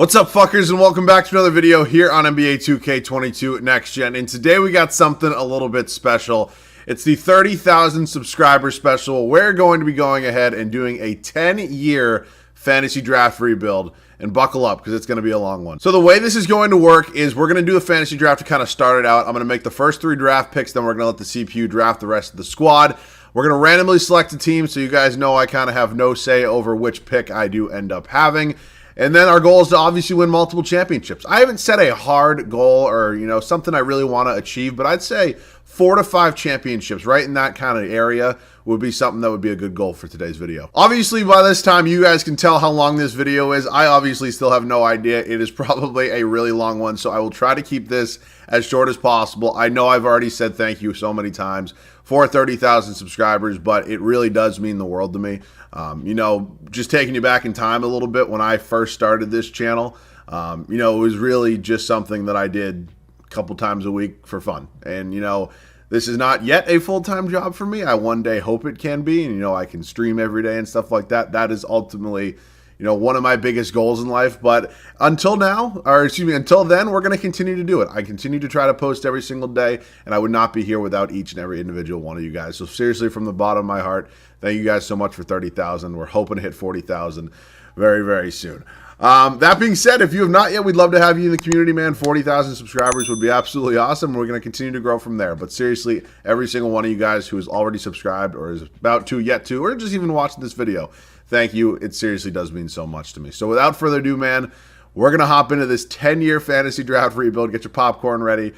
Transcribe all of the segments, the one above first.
What's up, fuckers, and welcome back to another video here on NBA 2K22 Next Gen. And today we got something a little bit special. It's the 30,000 subscriber special. We're going to be going ahead and doing a 10-year fantasy draft rebuild. And buckle up, because it's going to be a long one. So the way this is going to work is we're going to do a fantasy draft to kind of start it out. I'm going to make the first 3 draft picks, then we're going to let the CPU draft the rest of the squad. We're going to randomly select a team, so you guys know I kind of have no say over which pick I do end up having. And then our goal is to obviously win multiple championships. I haven't set a hard goal or, something I really want to achieve, but I'd say 4 to 5 championships right in that kind of area would be something that would be a good goal for today's video. Obviously, by this time, you guys can tell how long this video is. I obviously still have no idea. It is probably a really long one, so I will try to keep this as short as possible. I know I've already said thank you so many times for 30,000 subscribers, but it really does mean the world to me. Just taking you back in time a little bit when I first started this channel, it was really just something that I did a couple times a week for fun. And, this is not yet a full-time job for me. I one day hope it can be, and, I can stream every day and stuff like that. That is ultimately, one of my biggest goals in life. But until then, we're going to continue to do it. I continue to try to post every single day, and I would not be here without each and every individual one of you guys. So seriously, from the bottom of my heart, thank you guys so much for 30,000. We're hoping to hit 40,000 very, very soon. That being said, if you have not yet, we'd love to have you in the community, man. 40,000 subscribers would be absolutely awesome. We're going to continue to grow from there. But seriously, every single one of you guys who is already subscribed or is about to, yet to, or just even watching this video, thank you. It seriously does mean so much to me. So without further ado, man, we're going to hop into this 10-year fantasy draft rebuild. Get your popcorn ready.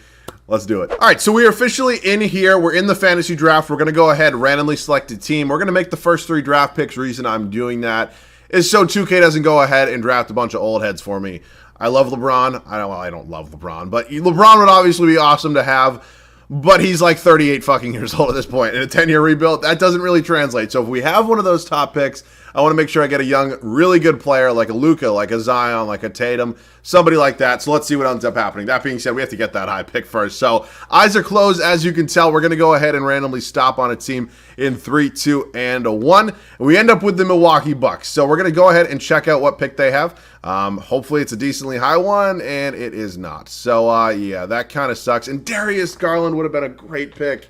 Let's do it. All right, so we are officially in here. We're in the fantasy draft. We're going to go ahead, randomly select a team. We're going to make the first 3 draft picks. Reason I'm doing that is so 2K doesn't go ahead and draft a bunch of old heads for me. I love LeBron. I don't love LeBron, but LeBron would obviously be awesome to have, but he's like 38 fucking years old at this point. In a 10-year rebuild, that doesn't really translate. So if we have one of those top picks, I want to make sure I get a young, really good player like a Luka, like a Zion, like a Tatum, somebody like that. So let's see what ends up happening. That being said, we have to get that high pick first. So eyes are closed, as you can tell. We're going to go ahead and randomly stop on a team in 3, 2, and 1. And we end up with the Milwaukee Bucks. So we're going to go ahead and check out what pick they have. Hopefully it's a decently high one, and it is not. So, yeah, that kind of sucks. And Darius Garland would have been a great pick.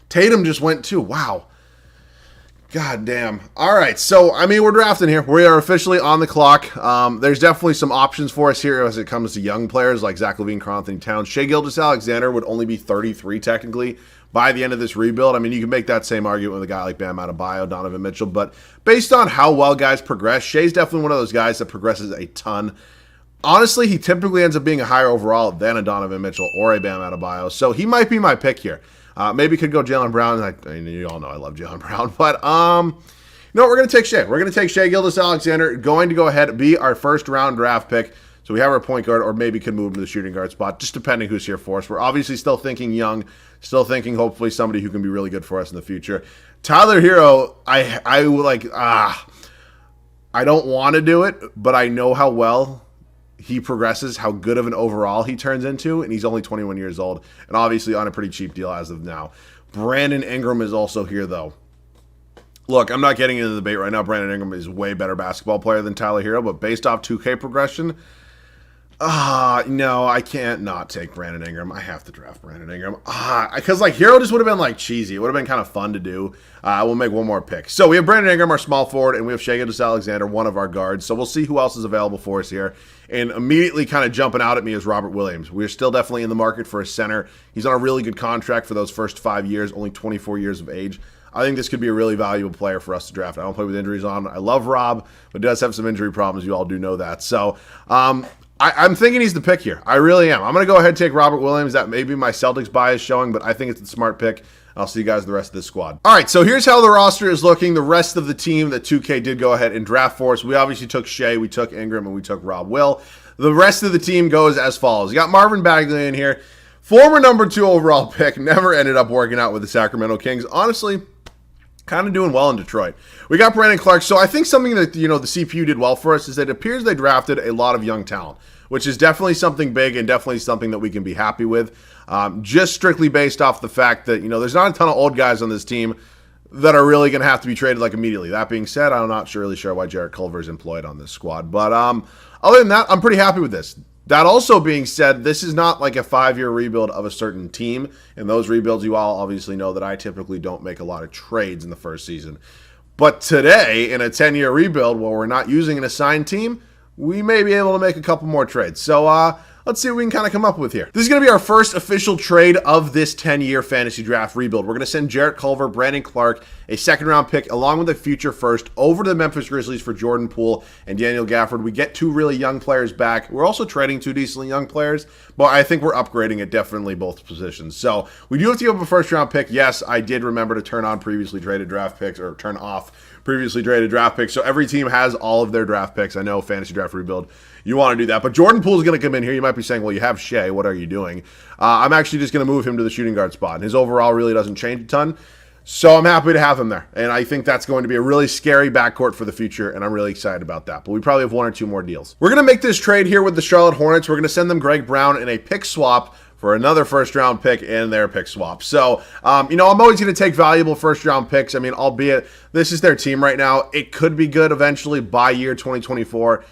Tatum just went too. Wow. God damn. All right, so, we're drafting here. We are officially on the clock. There's definitely some options for us here as it comes to young players like Zach LaVine, Karl-Anthony Towns. Shai Gilgeous-Alexander would only be 33 technically by the end of this rebuild. You can make that same argument with a guy like Bam Adebayo, Donovan Mitchell, but based on how well guys progress, Shai's definitely one of those guys that progresses a ton. Honestly, he typically ends up being a higher overall than a Donovan Mitchell or a Bam Adebayo, so he might be my pick here. Maybe could go Jaylen Brown. You all know I love Jaylen Brown. But, we're going to take Shai. We're going to take Shai Gilgeous-Alexander. Going to go ahead and be our first round draft pick. So we have our point guard, or maybe could move him to the shooting guard spot, just depending who's here for us. We're obviously still thinking young, still thinking hopefully somebody who can be really good for us in the future. Tyler Hero, I don't want to do it, but I know how well he progresses, how good of an overall he turns into, and he's only 21 years old, and obviously on a pretty cheap deal as of now. Brandon Ingram is also here, though. Look, I'm not getting into the debate right now. Brandon Ingram is a way better basketball player than Tyler Hero, but based off 2K progression, no, I can't not take Brandon Ingram. I have to draft Brandon Ingram. Because Hero just would have been cheesy. It would have been kind of fun to do. We'll make one more pick. So we have Brandon Ingram, our small forward, and we have Shai Gilgeous-Alexander, one of our guards. So we'll see who else is available for us here. And immediately kind of jumping out at me is Robert Williams. We're still definitely in the market for a center. He's on a really good contract for those first 5 years, only 24 years of age. I think this could be a really valuable player for us to draft. I don't play with injuries on. I love Rob, but does have some injury problems. You all do know that. So, I'm thinking he's the pick here. I really am. I'm going to go ahead and take Robert Williams. That may be my Celtics bias showing, but I think it's a smart pick. I'll see you guys in the rest of this squad. All right, so here's how the roster is looking. The rest of the team that 2K did go ahead and draft for us. We obviously took Shai, we took Ingram, and we took Rob Will. The rest of the team goes as follows. You got Marvin Bagley in here. Former number 2 overall pick. Never ended up working out with the Sacramento Kings. Honestly, kind of doing well in Detroit. We got Brandon Clark. So I think something that, the CPU did well for us is that it appears they drafted a lot of young talent, which is definitely something big and definitely something that we can be happy with. Just strictly based off the fact that, there's not a ton of old guys on this team that are really going to have to be traded immediately. That being said, I'm not really sure why Jarrett Culver is employed on this squad. But other than that, I'm pretty happy with this. That also being said, this is not like a 5-year rebuild of a certain team. And those rebuilds, you all obviously know that I typically don't make a lot of trades in the first season. But today, in a 10-year rebuild where we're not using an assigned team, we may be able to make a couple more trades. So let's see what we can kind of come up with here. This is going to be our first official trade of this 10-year fantasy draft rebuild. We're going to send Jarrett Culver, Brandon Clark, a second-round pick, along with a future first, over to the Memphis Grizzlies for Jordan Poole and Daniel Gafford. We get 2 really young players back. We're also trading 2 decently young players, but I think we're upgrading at definitely both positions. So we do have to give up a first-round pick. Yes, I did remember to turn on previously traded draft picks, or turn off previously traded draft picks. So every team has all of their draft picks. I know fantasy draft rebuild, you want to do that. But Jordan Poole is going to come in here. You might be saying, well, you have Shea. What are you doing? I'm actually just going to move him to the shooting guard spot. And his overall really doesn't change a ton. So I'm happy to have him there. And I think that's going to be a really scary backcourt for the future. And I'm really excited about that. But we probably have 1 or 2 more deals. We're going to make this trade here with the Charlotte Hornets. We're going to send them Greg Brown in a pick swap for another first-round pick in their pick swap. So, I'm always going to take valuable first-round picks. I mean, albeit this is their team right now. It could be good eventually by year 2024.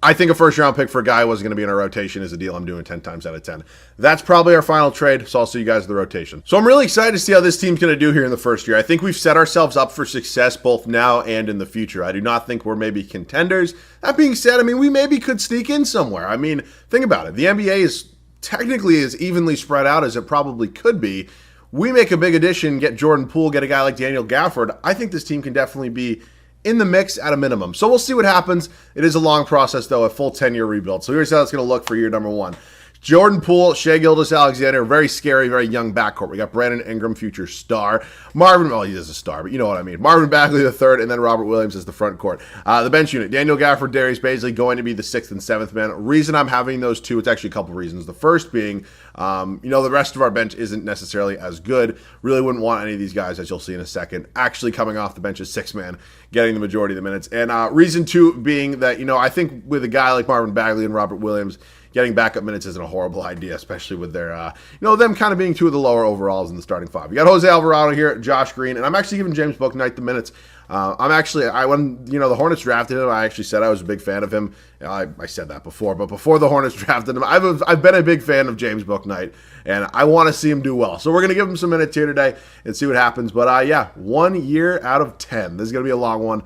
I think a first-round pick for a guy who wasn't going to be in our rotation is a deal I'm doing 10 times out of 10. That's probably our final trade, so I'll see you guys in the rotation. So I'm really excited to see how this team's going to do here in the first year. I think we've set ourselves up for success both now and in the future. I do not think we're maybe contenders. That being said, I mean, we maybe could sneak in somewhere. I mean, think about it. The NBA is technically as evenly spread out as it probably could be. We make a big addition, get Jordan Poole, get a guy like Daniel Gafford. I think this team can definitely be in the mix at a minimum. So we'll see what happens. It is a long process, though, a full 10-year rebuild. So here's how it's going to look for year number 1. Jordan Poole, Shai Gilgeous-Alexander, very scary, very young backcourt. We got Brandon Ingram, future star. Marvin, well, he is a star, but you know what I mean. Marvin Bagley the third, and then Robert Williams as the front court. The bench unit, Daniel Gafford, Darius Bazley going to be the 6th and 7th man. Reason I'm having those 2, it's actually a couple reasons. The first being, the rest of our bench isn't necessarily as good. Really wouldn't want any of these guys, as you'll see in a second, actually coming off the bench as 6th man, getting the majority of the minutes. And reason 2 being that, I think with a guy like Marvin Bagley and Robert Williams, getting backup minutes isn't a horrible idea, especially with their, them kind of being 2 of the lower overalls in the starting 5. You got Jose Alvarado here, Josh Green, and I'm actually giving James Bouknight the minutes. When the Hornets drafted him, I actually said I was a big fan of him. I said that before, but before the Hornets drafted him, I've been a big fan of James Bouknight, and I want to see him do well. So we're going to give him some minutes here today and see what happens. But 1 year out of 10. This is going to be a long one.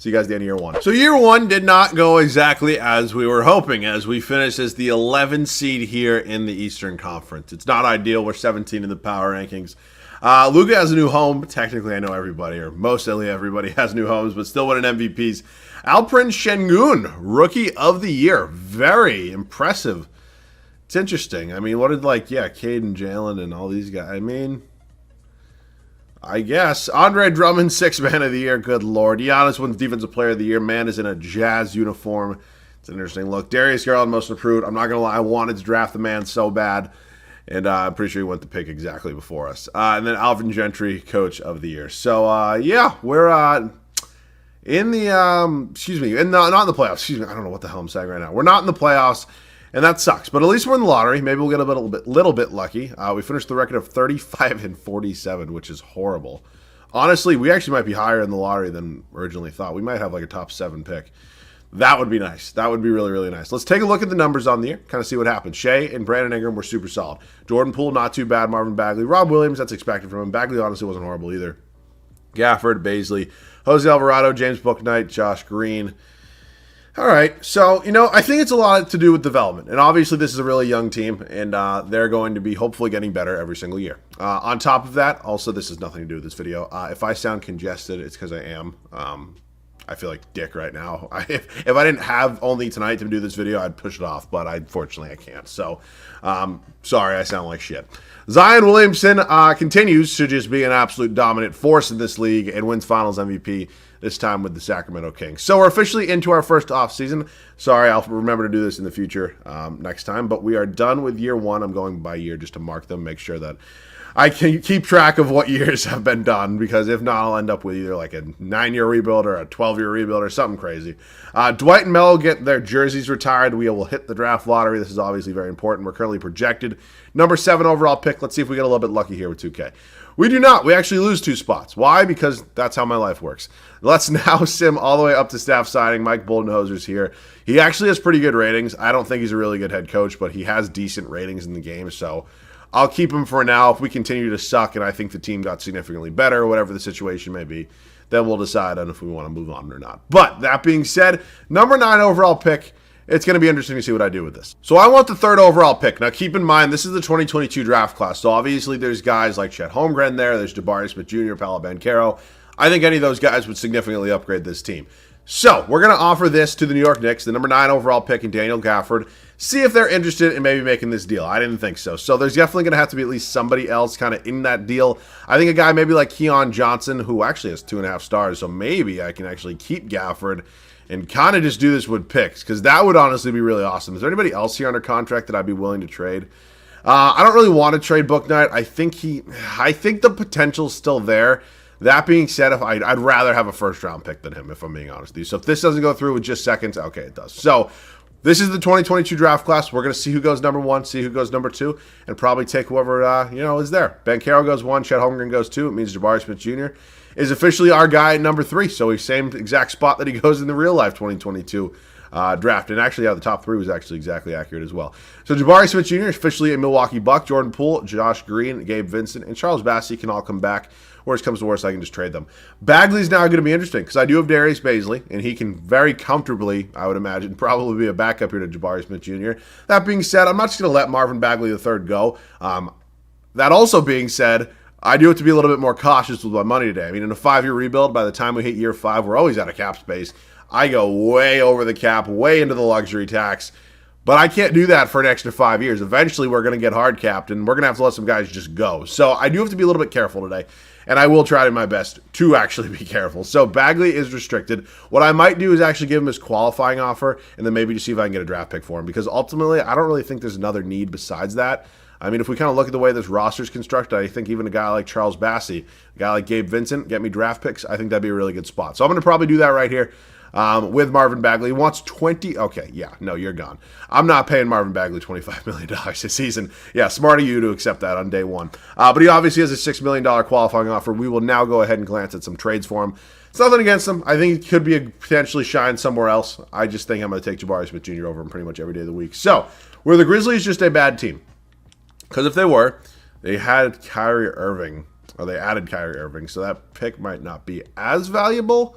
See you guys at the end of year 1. So year 1 did not go exactly as we were hoping, as we finished as the 11th seed here in the Eastern Conference. It's not ideal. We're 17 in the power rankings. Luka has a new home. Technically, I know everybody, or mostly everybody has new homes, but still winning MVPs. Alperen Şengün, Rookie of the Year. Very impressive. It's interesting. I mean, what did, Cade and Jaylen and all these guys, I guess. Andre Drummond, 6th man of the year. Good Lord. Giannis wins Defensive Player of the Year. Man is in a Jazz uniform. It's an interesting look. Darius Garland, most improved. I'm not going to lie. I wanted to draft the man so bad. And I'm pretty sure he went the pick exactly before us. And then Alvin Gentry, Coach of the Year. So, we're in the, not in the playoffs. Excuse me. I don't know what the hell I'm saying right now. We're not in the playoffs. And that sucks. But at least we're in the lottery. Maybe we'll get a little bit lucky. We finished the record of 35-47, which is horrible. Honestly, we actually might be higher in the lottery than originally thought. We might have a top 7 pick. That would be nice. That would be really, really nice. Let's take a look at the numbers on the year, kind of see what happens. Shea and Brandon Ingram were super solid. Jordan Poole, not too bad. Marvin Bagley. Rob Williams, that's expected from him. Bagley honestly wasn't horrible either. Gafford, Bazley, Jose Alvarado, James Bouknight, Josh Green. All right, so, I think it's a lot to do with development. And obviously this is a really young team, and they're going to be hopefully getting better every single year. On top of that, also, this has nothing to do with this video. If I sound congested, it's because I am. I feel like dick right now. If I didn't have only tonight to do this video, I'd push it off, but unfortunately I can't. So, sorry, I sound like shit. Zion Williamson continues to just be an absolute dominant force in this league and wins Finals MVP, this time with the Sacramento Kings. So we're officially into our first offseason. Sorry, I'll remember to do this in the future next time, but we are done with year 1. I'm going by year just to mark them, make sure that I can keep track of what years have been done, because if not, I'll end up with either a 9-year rebuild or a 12-year rebuild or something crazy. Dwight and Melo get their jerseys retired. We will hit the draft lottery. This is obviously very important. We're currently projected number 7 overall pick. Let's see if we get a little bit lucky here with 2K. We do not. We actually lose 2 spots. Why? Because that's how my life works. Let's now sim all the way up to staff signing. Mike Budenholzer's here. He actually has pretty good ratings. I don't think he's a really good head coach, but he has decent ratings in the game, so I'll keep him for now. If we continue to suck and I think the team got significantly better, or whatever the situation may be, then we'll decide on if we want to move on or not. But that being said, number 9 overall pick, it's going to be interesting to see what I do with this. So I want the 3rd overall pick. Now keep in mind, this is the 2022 draft class. So obviously there's guys like Chet Holmgren there. There's Jabari Smith Jr., Paolo Banchero. I think any of those guys would significantly upgrade this team. So we're going to offer this to the New York Knicks, the number 9 overall pick in Daniel Gafford. See if they're interested in maybe making this deal. I didn't think so. So there's definitely going to have to be at least somebody else kind of in that deal. I think a guy maybe like Keon Johnson, who actually has 2.5 stars. So maybe I can actually keep Gafford and kind of just do this with picks, because that would honestly be really awesome. Is there anybody else here under contract that I'd be willing to trade? I don't really want to trade Book Knight. I think the potential's still there. That being said, if I'd rather have a first-round pick than him, if I'm being honest with you. So if this doesn't go through with just seconds, okay, it does. So this is the 2022 draft class. We're going to see who goes number 1, see who goes number 2, and probably take whoever is there. Banchero goes 1, Chet Holmgren goes 2. It means Jabari Smith Jr. is officially our guy at number 3. So he's same exact spot that he goes in the real-life 2022 draft. And actually, the top 3 was actually exactly accurate as well. So Jabari Smith Jr. is officially a Milwaukee Buck. Jordan Poole, Josh Green, Gabe Vincent, and Charles Bassey can all come back. Worst comes to worst, I can just trade them. Bagley's now going to be interesting because I do have Darius Bazley, and he can very comfortably, I would imagine, probably be a backup here to Jabari Smith Jr. That being said, I'm not just going to let Marvin Bagley III go. That also being said, I do have to be a little bit more cautious with my money today. I mean, in a 5-year rebuild, by the time we hit year 5, we're always out of cap space. I go way over the cap, way into the luxury tax. But I can't do that for an extra 5 years. Eventually, we're going to get hard capped, and we're going to have to let some guys just go. So I do have to be a little bit careful today, and I will try my best to actually be careful. So Bagley is restricted. What I might do is actually give him his qualifying offer, and then maybe just see if I can get a draft pick for him, because ultimately, I don't really think there's another need besides that. I mean, if we kind of look at the way this roster is constructed, I think even a guy like Charles Bassey, a guy like Gabe Vincent, get me draft picks, I think that'd be a really good spot. So I'm going to probably do that right here. With Marvin Bagley. He wants 20. Okay, yeah, no, you're gone. I'm not paying Marvin Bagley $25 million this season. Yeah, smart of you to accept that on day 1. But he obviously has a $6 million qualifying offer. We will now go ahead and glance at some trades for him. It's nothing against him. I think he could be potentially shine somewhere else. I just think I'm going to take Jabari Smith Jr. over him pretty much every day of the week. So, were the Grizzlies just a bad team? Because if they were, they had Kyrie Irving, or they added Kyrie Irving, so that pick might not be as valuable.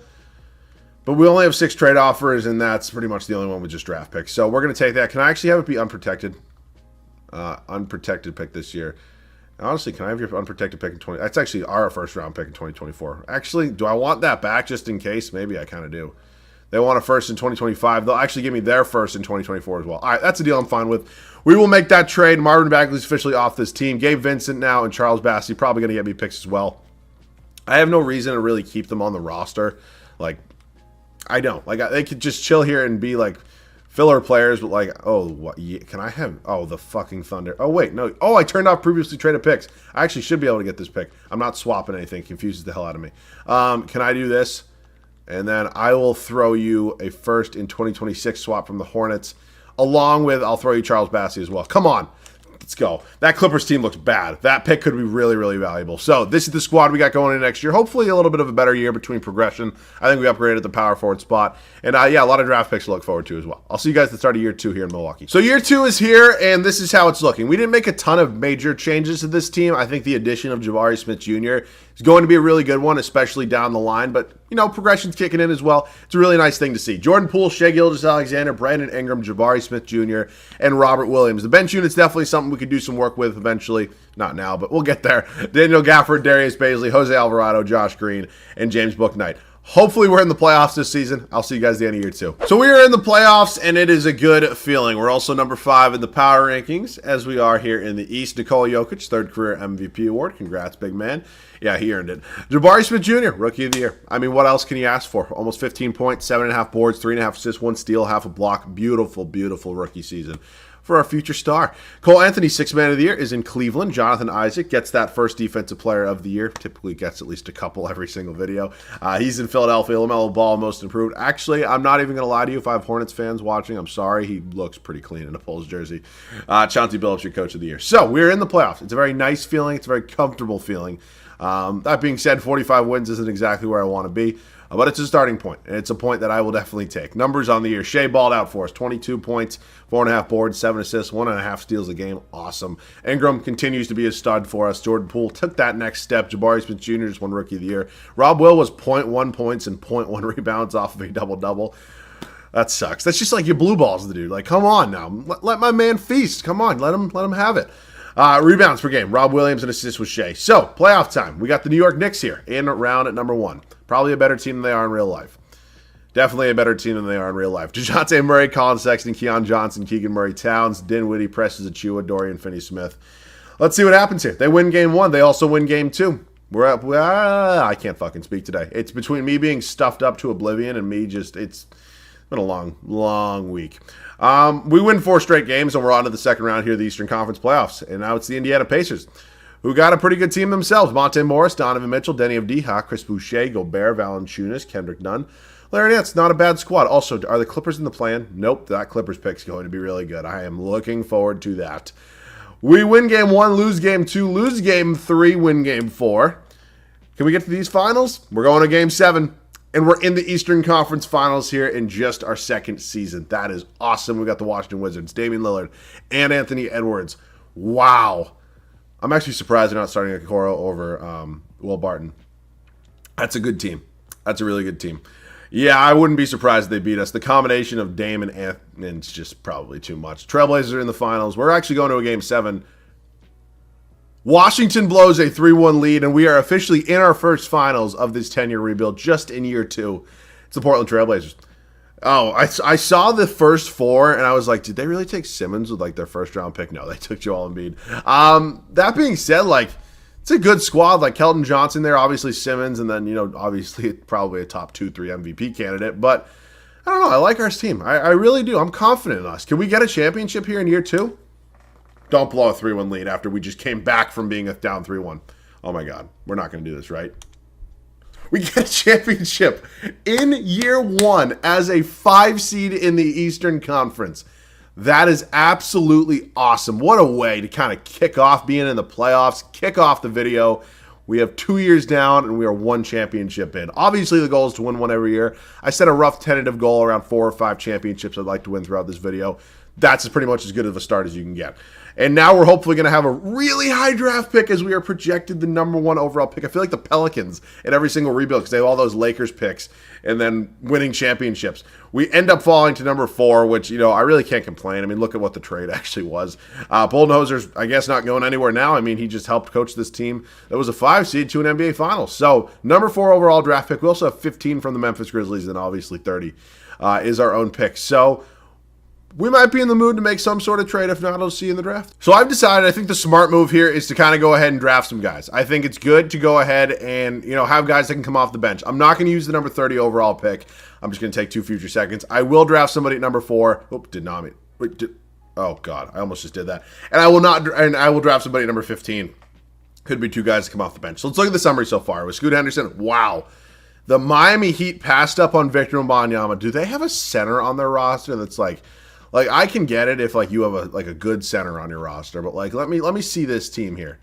But we only have 6 trade offers, and that's pretty much the only one with just draft picks. So we're going to take that. Can I actually have it be unprotected? Unprotected pick this year. Honestly, can I have your unprotected pick in 20? That's actually our first-round pick in 2024. Actually, do I want that back just in case? Maybe I kind of do. They want a first in 2025. They'll actually give me their first in 2024 as well. All right, that's a deal I'm fine with. We will make that trade. Marvin Bagley's officially off this team. Gabe Vincent now and Charles Bassey probably going to get me picks as well. I have no reason to really keep them on the roster. I don't. They could just chill here and be filler players, but what? Yeah, can I have? Oh, the fucking Thunder. Oh, wait, no. Oh, I turned off previously traded picks. I actually should be able to get this pick. I'm not swapping anything. Confuses the hell out of me. Can I do this? And then I will throw you a first in 2026 swap from the Hornets, along with I'll throw you Charles Bassey as well. Come on. Let's go. That Clippers team looks bad. That pick could be really, really valuable. So this is the squad we got going in next year. Hopefully a little bit of a better year between progression. I think we upgraded the power forward spot. And yeah, a lot of draft picks to look forward to as well. I'll see you guys at the start of year 2 here in Milwaukee. So year 2 is here, and this is how it's looking. We didn't make a ton of major changes to this team. I think the addition of Jabari Smith Jr. is going to be a really good one, especially down the line. But, progression's kicking in as well. It's a really nice thing to see. Jordan Poole, Shai Gilgeous-Alexander, Brandon Ingram, Jabari Smith Jr., and Robert Williams. The bench unit's definitely something we could do some work with eventually. Not now, but we'll get there. Daniel Gafford, Darius Bazley, Jose Alvarado, Josh Green, and James Bouknight. Hopefully we're in the playoffs this season. I'll see you guys at the end of year 2. So we are in the playoffs, and it is a good feeling. We're also number 5 in the power rankings, as we are here in the East. Nikola Jokic, 3rd career MVP award. Congrats, big man. Yeah, he earned it. Jabari Smith Jr., Rookie of the Year. I mean, what else can you ask for? Almost 15 points, 7.5 boards, 3.5 assists, 1 steal, half a block. Beautiful, beautiful rookie season for our future star. Cole Anthony, 6th man of the year, is in Cleveland. Jonathan Isaac gets that first defensive player of the year. Typically gets at least a couple every single video. He's in Philadelphia. LaMelo Ball, most improved. Actually, I'm not even going to lie to you. If I have Hornets fans watching, I'm sorry. He looks pretty clean in a Bulls jersey. Chauncey Billups, your coach of the year. So we're in the playoffs. It's a very nice feeling. It's a very comfortable feeling. That being said, 45 wins isn't exactly where I want to be, but it's a starting point, and it's a point that I will definitely take. Numbers on the year. Shea balled out for us. 22 points, 4.5 boards, 7 assists, 1.5 steals a game. Awesome. Ingram continues to be a stud for us. Jordan Poole took that next step. Jabari Smith Jr. just won Rookie of the Year. Rob Will was 0.1 points and 0.1 rebounds off of a double-double. That sucks. That's just like you blue balls the dude. Like, come on now. Let my man feast. Come on. Let him have it. Rebounds per game. Rob Williams and assists with Shea. So, playoff time. We got the New York Knicks here in round at number 1. Probably a better team than they are in real life. Definitely a better team than they are in real life. DeJounte Murray, Colin Sexton, Keon Johnson, Keegan Murray Towns, Dinwiddie, Precious Achiuwa, Dorian Finney-Smith. Let's see what happens here. They win game 1. They also win game 2. We're up. I can't fucking speak today. It's between me being stuffed up to oblivion and me just, it's been a long, long week. We win 4 straight games, and we're on to the second round here of the Eastern Conference playoffs. And now it's the Indiana Pacers, who got a pretty good team themselves. Monte Morris, Donovan Mitchell, Denny Avdija, Chris Boucher, Gobert, Valanciunas, Kendrick Nunn. Larry Nance, not a bad squad. Also, are the Clippers in the plan? Nope, that Clippers pick's going to be really good. I am looking forward to that. We win game 1, lose game 2, lose game 3, win game 4. Can we get to these finals? We're going to game 7. And we're in the Eastern Conference Finals here in just our second season. That is awesome. We got the Washington Wizards, Damian Lillard, and Anthony Edwards. Wow. I'm actually surprised they're not starting Okoro over Will Barton. That's a good team. That's a really good team. Yeah, I wouldn't be surprised if they beat us. The combination of Dame and Anthony is just probably too much. Trailblazers are in the finals. We're actually going to a game 7. Washington blows a 3-1 lead, and we are officially in our first finals of this 10-year rebuild just in year 2. It's the Portland Trailblazers. Oh, I saw the first 4, and I was like, did they really take Simmons with, like, their first-round pick? No, they took Joel Embiid. That being said, like, it's a good squad. Like, Kelton Johnson there, obviously Simmons, and then, obviously probably a top 2-3 MVP candidate. But, I don't know. I like our team. I really do. I'm confident in us. Can we get a championship here in year 2? Don't blow a 3-1 lead after we just came back from being down 3-1. Oh, my God. We're not going to do this, right? We get a championship in year 1 as a 5 seed in the Eastern Conference. That is absolutely awesome. What a way to kind of kick off being in the playoffs, kick off the video. We have 2 years down, and we are 1 championship in. Obviously, the goal is to win 1 every year. I set a rough tentative goal around 4 or 5 championships I'd like to win throughout this video. That's pretty much as good of a start as you can get. And now we're hopefully going to have a really high draft pick as we are projected the number 1 overall pick. I feel like the Pelicans in every single rebuild because they have all those Lakers picks and then winning championships. We end up falling to number 4, which, I really can't complain. I mean, look at what the trade actually was. Budenholzer's, I guess, not going anywhere now. I mean, he just helped coach this team that was a 5 seed to an NBA Finals. So, number 4 overall draft pick. We also have 15 from the Memphis Grizzlies and obviously 30 is our own pick. So, we might be in the mood to make some sort of trade. If not, I'll see you in the draft. So I've decided I think the smart move here is to kind of go ahead and draft some guys. I think it's good to go ahead and, have guys that can come off the bench. I'm not going to use the number 30 overall pick. I'm just going to take 2 future seconds. I will draft somebody at number 4. Oh, God. I almost just did that. And I will draft somebody at number 15. Could be 2 guys to come off the bench. So let's look at the summary so far. With Scoot Henderson, wow. The Miami Heat passed up on Victor Wembanyama. Do they have a center on their roster that's like I can get it if you have a good center on your roster, but let me see this team here.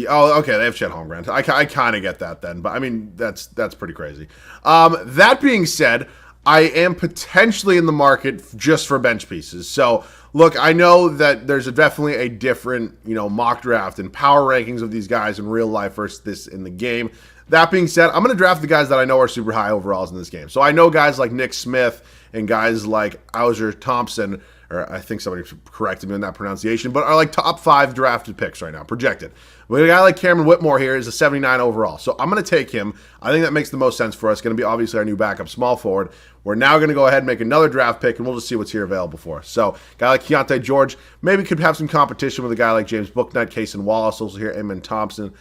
Oh, okay, they have Chet Holmgren. I kind of get that then, but I mean that's pretty crazy. That being said, I am potentially in the market just for bench pieces. So look, I know that there's definitely a different mock draft and power rankings of these guys in real life versus this in the game. That being said, I'm going to draft the guys that I know are super high overalls in this game. So I know guys like Nick Smith and guys like Auger Thompson, or I think somebody corrected me on that pronunciation, but are top 5 drafted picks right now, projected. But a guy like Cameron Whitmore here is a 79 overall. So I'm going to take him. I think that makes the most sense for us. Going to be obviously our new backup small forward. We're now going to go ahead and make another draft pick, and we'll just see what's here available for us. So a guy like Keontae George maybe could have some competition with a guy like James Bouknight, Kaysen Wallace, also here, Amen Thompson.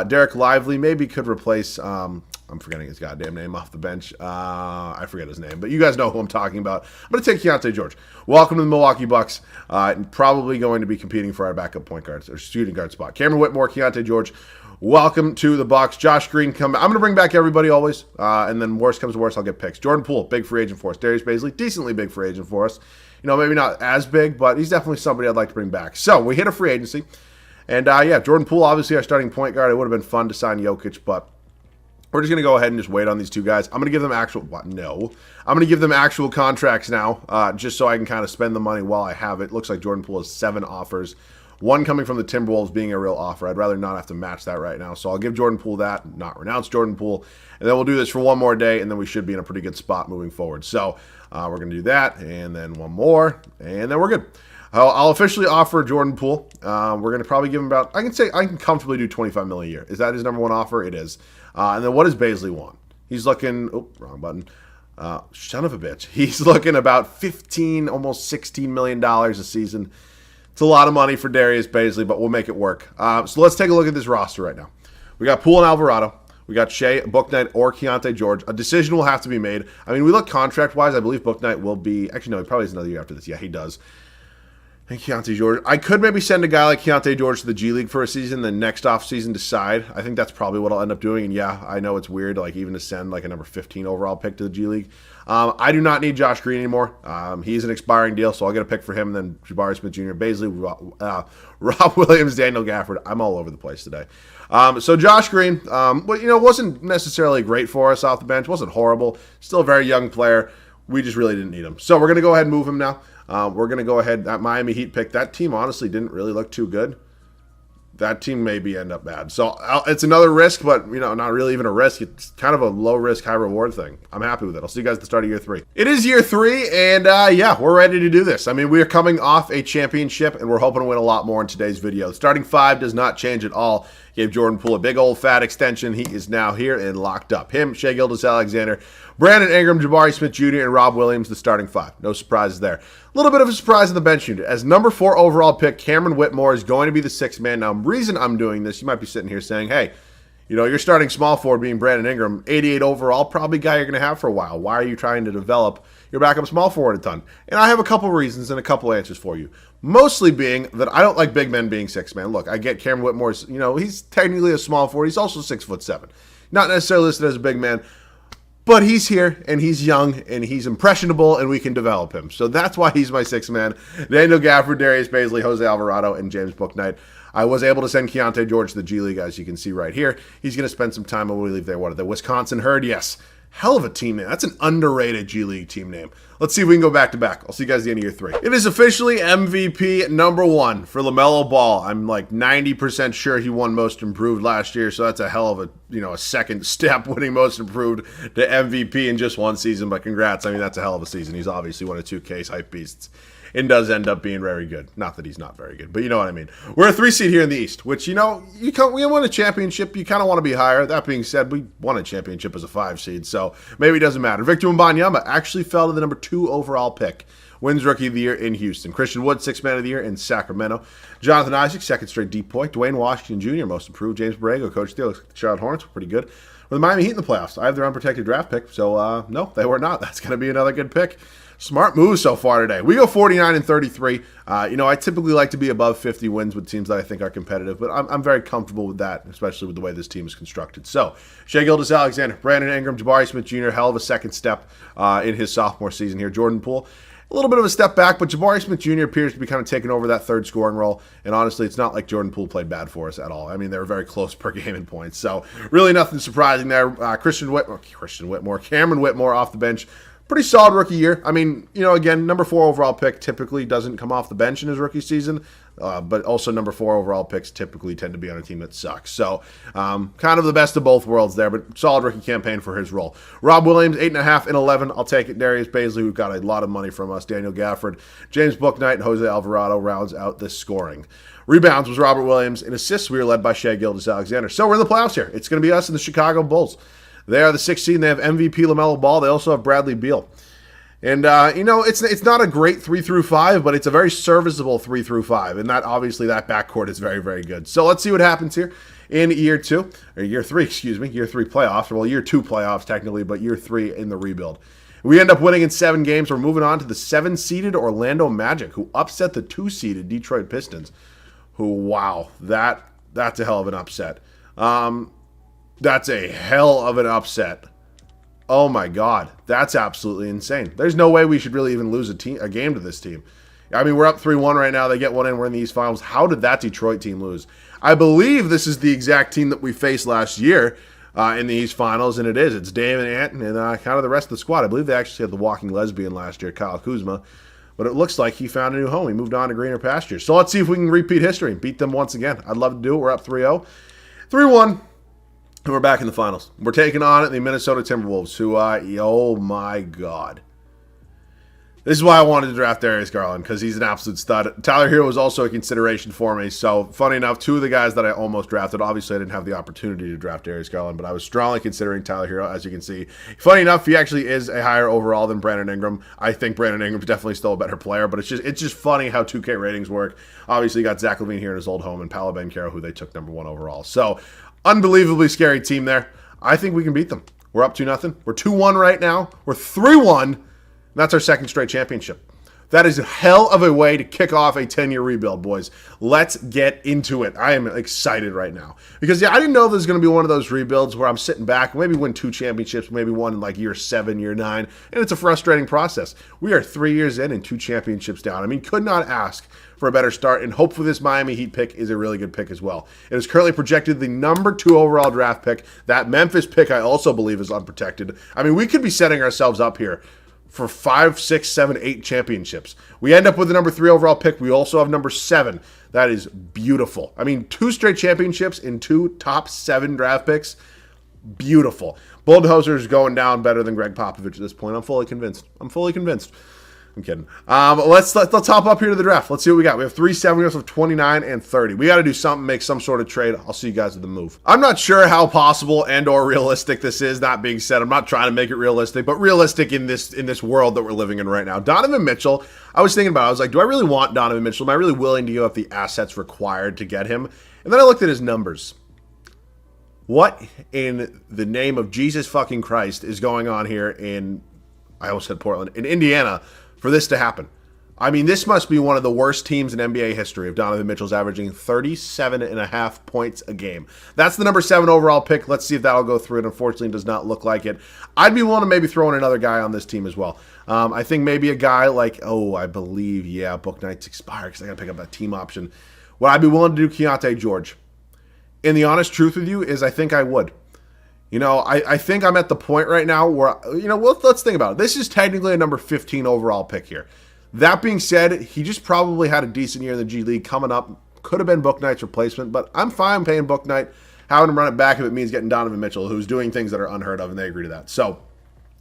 Derek Lively maybe could replace, I'm forgetting his goddamn name off the bench. I forget his name, but you guys know who I'm talking about. I'm going to take Keontae George. Welcome to the Milwaukee Bucks. Probably going to be competing for our backup point guard or shooting guard spot. Cameron Whitmore, Keontae George. Welcome to the Bucks. Josh Green, come back. I'm going to bring back everybody always, and then worst comes to worst, I'll get picks. Jordan Poole, big free agent for us. Darius Bazley, decently big free agent for us. Maybe not as big, but he's definitely somebody I'd like to bring back. So we hit a free agency. And yeah, Jordan Poole, obviously our starting point guard. It would have been fun to sign Jokic, but we're just going to go ahead and just wait on these two guys. I'm going to give them actual, what? No. I'm going to give them actual contracts now, just so I can kind of spend the money while I have it. Looks like Jordan Poole has 7 offers. One coming from the Timberwolves being a real offer. I'd rather not have to match that right now. So I'll give Jordan Poole that, not renounce Jordan Poole. And then we'll do this for one more day, and then we should be in a pretty good spot moving forward. So we're going to do that, and then one more, and then we're good. I'll officially offer Jordan Poole. We're going to probably give him about, I can comfortably do $25 million a year. Is that his number one offer? It is. And then what does Bazley want? He's looking, wrong button. Son of a bitch. He's looking about $15, almost $16 million a season. It's a lot of money for Darius Bazley, but we'll make it work. So let's take a look at this roster right now. We got Poole and Alvarado. We got Shea, Bouknight, or Keontae George. A decision will have to be made. I mean, we look contract-wise. I believe Bouknight will be, actually, no, he probably has another year after this. Yeah, he does. And Keontae George. I could maybe send a guy like Keontae George to the G League for a season, then next offseason decide. I think that's probably what I'll end up doing. And yeah, I know it's weird, like even to send like a number 15 overall pick to the G League. I do not need Josh Green anymore. He's an expiring deal, so I'll get a pick for him. And then Jabari Smith Jr., Bazley, Rob Williams, Daniel Gafford. I'm all over the place today. So Josh Green, wasn't necessarily great for us off the bench. Wasn't horrible. Still a very young player. We just really didn't need him. So we're going to go ahead and move him now. We're going to go ahead. That Miami Heat pick, that team honestly didn't really look too good. That team maybe end up bad. So it's another risk, but not really even a risk. It's kind of a low risk, high reward thing. I'm happy with it. I'll see you guys at the start of year 3. It is year 3, and yeah, we're ready to do this. I mean, we are coming off a championship, and we're hoping to win a lot more in today's video. The starting 5 does not change at all. Gave Jordan Poole a big old fat extension. He is now here and locked up. Him, Shai Gilgeous-Alexander, Brandon Ingram, Jabari Smith Jr., and Rob Williams, the starting 5. No surprises there. A little bit of a surprise in the bench unit. As number 4 overall pick, Cameron Whitmore is going to be the 6th man. Now, the reason I'm doing this, you might be sitting here saying, hey, you're starting small forward being Brandon Ingram, 88 overall, probably guy you're going to have for a while. Why are you trying to develop your backup small forward a ton? And I have a couple reasons and a couple answers for you. Mostly being that I don't like big men being 6 man. Look, I get Cameron Whitmore's, he's technically a small forward. He's also 6'7". Not necessarily listed as a big man, but he's here and he's young and he's impressionable and we can develop him. So that's why he's my 6th man. Daniel Gafford, Darius Bazley, Jose Alvarado, and James Bouknight. I was able to send Keontae George to the G League, as you can see right here. He's going to spend some time when we leave there. What are the Wisconsin Herd? Yes. Hell of a team name. That's an underrated G League team name. Let's see if we can go back to back. I'll see you guys at the end of year 3. It is officially MVP number 1 for LaMelo Ball. I'm like 90% sure he won Most Improved last year, so that's a hell of a second step, winning Most Improved to MVP in just one season. But congrats. I mean, that's a hell of a season. He's obviously one of 2K's hype beasts. And does end up being very good. Not that he's not very good, but you know what I mean. We're a 3 seed here in the East, which, we won a championship. You kind of want to be higher. That being said, we won a championship as a 5 seed, so maybe it doesn't matter. Victor Wembanyama actually fell to the number 2 overall pick. Wins Rookie of the Year in Houston. Christian Wood, 6th man of the year in Sacramento. Jonathan Isaac, 2nd straight deep point. Dwayne Washington Jr., most improved. James Borrego, coach of the Charlotte Hornets, were pretty good. With the Miami Heat in the playoffs, I have their unprotected draft pick, so no, they were not. That's going to be another good pick. Smart moves so far today. We go 49-33. I typically like to be above 50 wins with teams that I think are competitive, but I'm very comfortable with that, especially with the way this team is constructed. So, Shai Gilgeous-Alexander, Brandon Ingram, Jabari Smith Jr., hell of a second step in his sophomore season here. Jordan Poole, a little bit of a step back, but Jabari Smith Jr. appears to be kind of taking over that 3rd scoring role, and honestly, it's not like Jordan Poole played bad for us at all. I mean, they were very close per game in points, so really nothing surprising there. Cameron Whitmore off the bench. Pretty solid rookie year. I mean, again, number 4 overall pick typically doesn't come off the bench in his rookie season, but also number 4 overall picks typically tend to be on a team that sucks. So kind of the best of both worlds there, but solid rookie campaign for his role. Rob Williams, 8.5 and 11. I'll take it. Darius Bazley, who got a lot of money from us. Daniel Gafford, James Bouknight, and Jose Alvarado rounds out this scoring. Rebounds was Robert Williams. In assists, we were led by Shai Gilgeous-Alexander. So we're in the playoffs here. It's going to be us and the Chicago Bulls. They are the 6th seed, and they have MVP LaMelo Ball. They also have Bradley Beal. And, it's not a great 3 through 5, but it's a very serviceable 3 through 5. And that backcourt is very, very good. So let's see what happens here in year 3 playoffs. Well, year 2 playoffs technically, but year 3 in the rebuild. We end up winning in 7 games. We're moving on to the 7-seeded Orlando Magic, who upset the 2-seeded Detroit Pistons. Wow, that's a hell of an upset. That's a hell of an upset. Oh my God, that's absolutely insane. There's no way we should really even lose a game to this team. I mean, we're up 3-1 right now. They get one in. We're in the East Finals. How did that Detroit team lose? I believe this is the exact team that we faced last year in the East Finals, and it is. It's Dame and Ant and kind of the rest of the squad. I believe they actually had the walking lesbian last year, Kyle Kuzma. But it looks like he found a new home. He moved on to greener pastures. So let's see if we can repeat history and beat them once again. I'd love to do it. We're up 3-0. 3-1. And we're back in the finals. We're taking on the Minnesota Timberwolves, who, oh my God. This is why I wanted to draft Darius Garland, because he's an absolute stud. Tyler Hero was also a consideration for me. So, funny enough, two of the guys that I almost drafted, obviously I didn't have the opportunity to draft Darius Garland, but I was strongly considering Tyler Hero, as you can see. Funny enough, he actually is a higher overall than Brandon Ingram. I think Brandon Ingram's definitely still a better player, but it's just funny how 2K ratings work. Obviously, you got Zach LaVine here in his old home, and Paolo Banchero, who they took number 1 overall. So, unbelievably scary team there. I think we can beat them. We're up 2-0. We're 2-1 right now. We're 3-1. That's our second straight championship. That is a hell of a way to kick off a 10-year rebuild, boys. Let's get into it. I am excited right now. Because, I didn't know this was going to be one of those rebuilds where I'm sitting back, maybe win 2 championships, maybe one in like year 7, year 9, and it's a frustrating process. We are 3 years in and 2 championships down. I mean, could not ask for a better start, and hopefully this Miami Heat pick is a really good pick as well. It is currently projected the number 2 overall draft pick. That Memphis pick I also believe is unprotected. I mean, we could be setting ourselves up here for 5, 6, 7, 8 championships. We end up with the number 3 overall pick. We also have number 7. That is beautiful. I mean, 2 straight championships in 2 top 7 draft picks. Beautiful. Bulldozer going down better than Greg Popovich at this point. I'm fully convinced. I'm kidding. Let's hop up here to the draft. Let's see what we got. We have 3-7. We also have 29 and 30. We got to do something, make some sort of trade. I'll see you guys at the move. I'm not sure how possible and or realistic this is. That being said, I'm not trying to make it realistic, but realistic in this world that we're living in right now. Donovan Mitchell, I was thinking about it. I was like, do I really want Donovan Mitchell? Am I really willing to give up the assets required to get him? And then I looked at his numbers. What in the name of Jesus fucking Christ is going on here in, I almost said Portland, in Indiana, for this to happen? I mean, this must be one of the worst teams in NBA history if Donovan Mitchell's averaging 37.5 points a game. That's the number 7 overall pick. Let's see if that'll go through. It unfortunately does not look like it. I'd be willing to maybe throw in another guy on this team as well. I think maybe a guy like, I believe, Book Night's expired because I got to pick up that team option. Would I be willing to do Keontae George? And the honest truth with you is I think I would. I think I'm at the point right now where, let's think about it. This is technically a number 15 overall pick here. That being said, he just probably had a decent year in the G League coming up. Could have been Book Knight's replacement, but I'm fine paying Book Knight, having him run it back if it means getting Donovan Mitchell, who's doing things that are unheard of, and they agree to that. So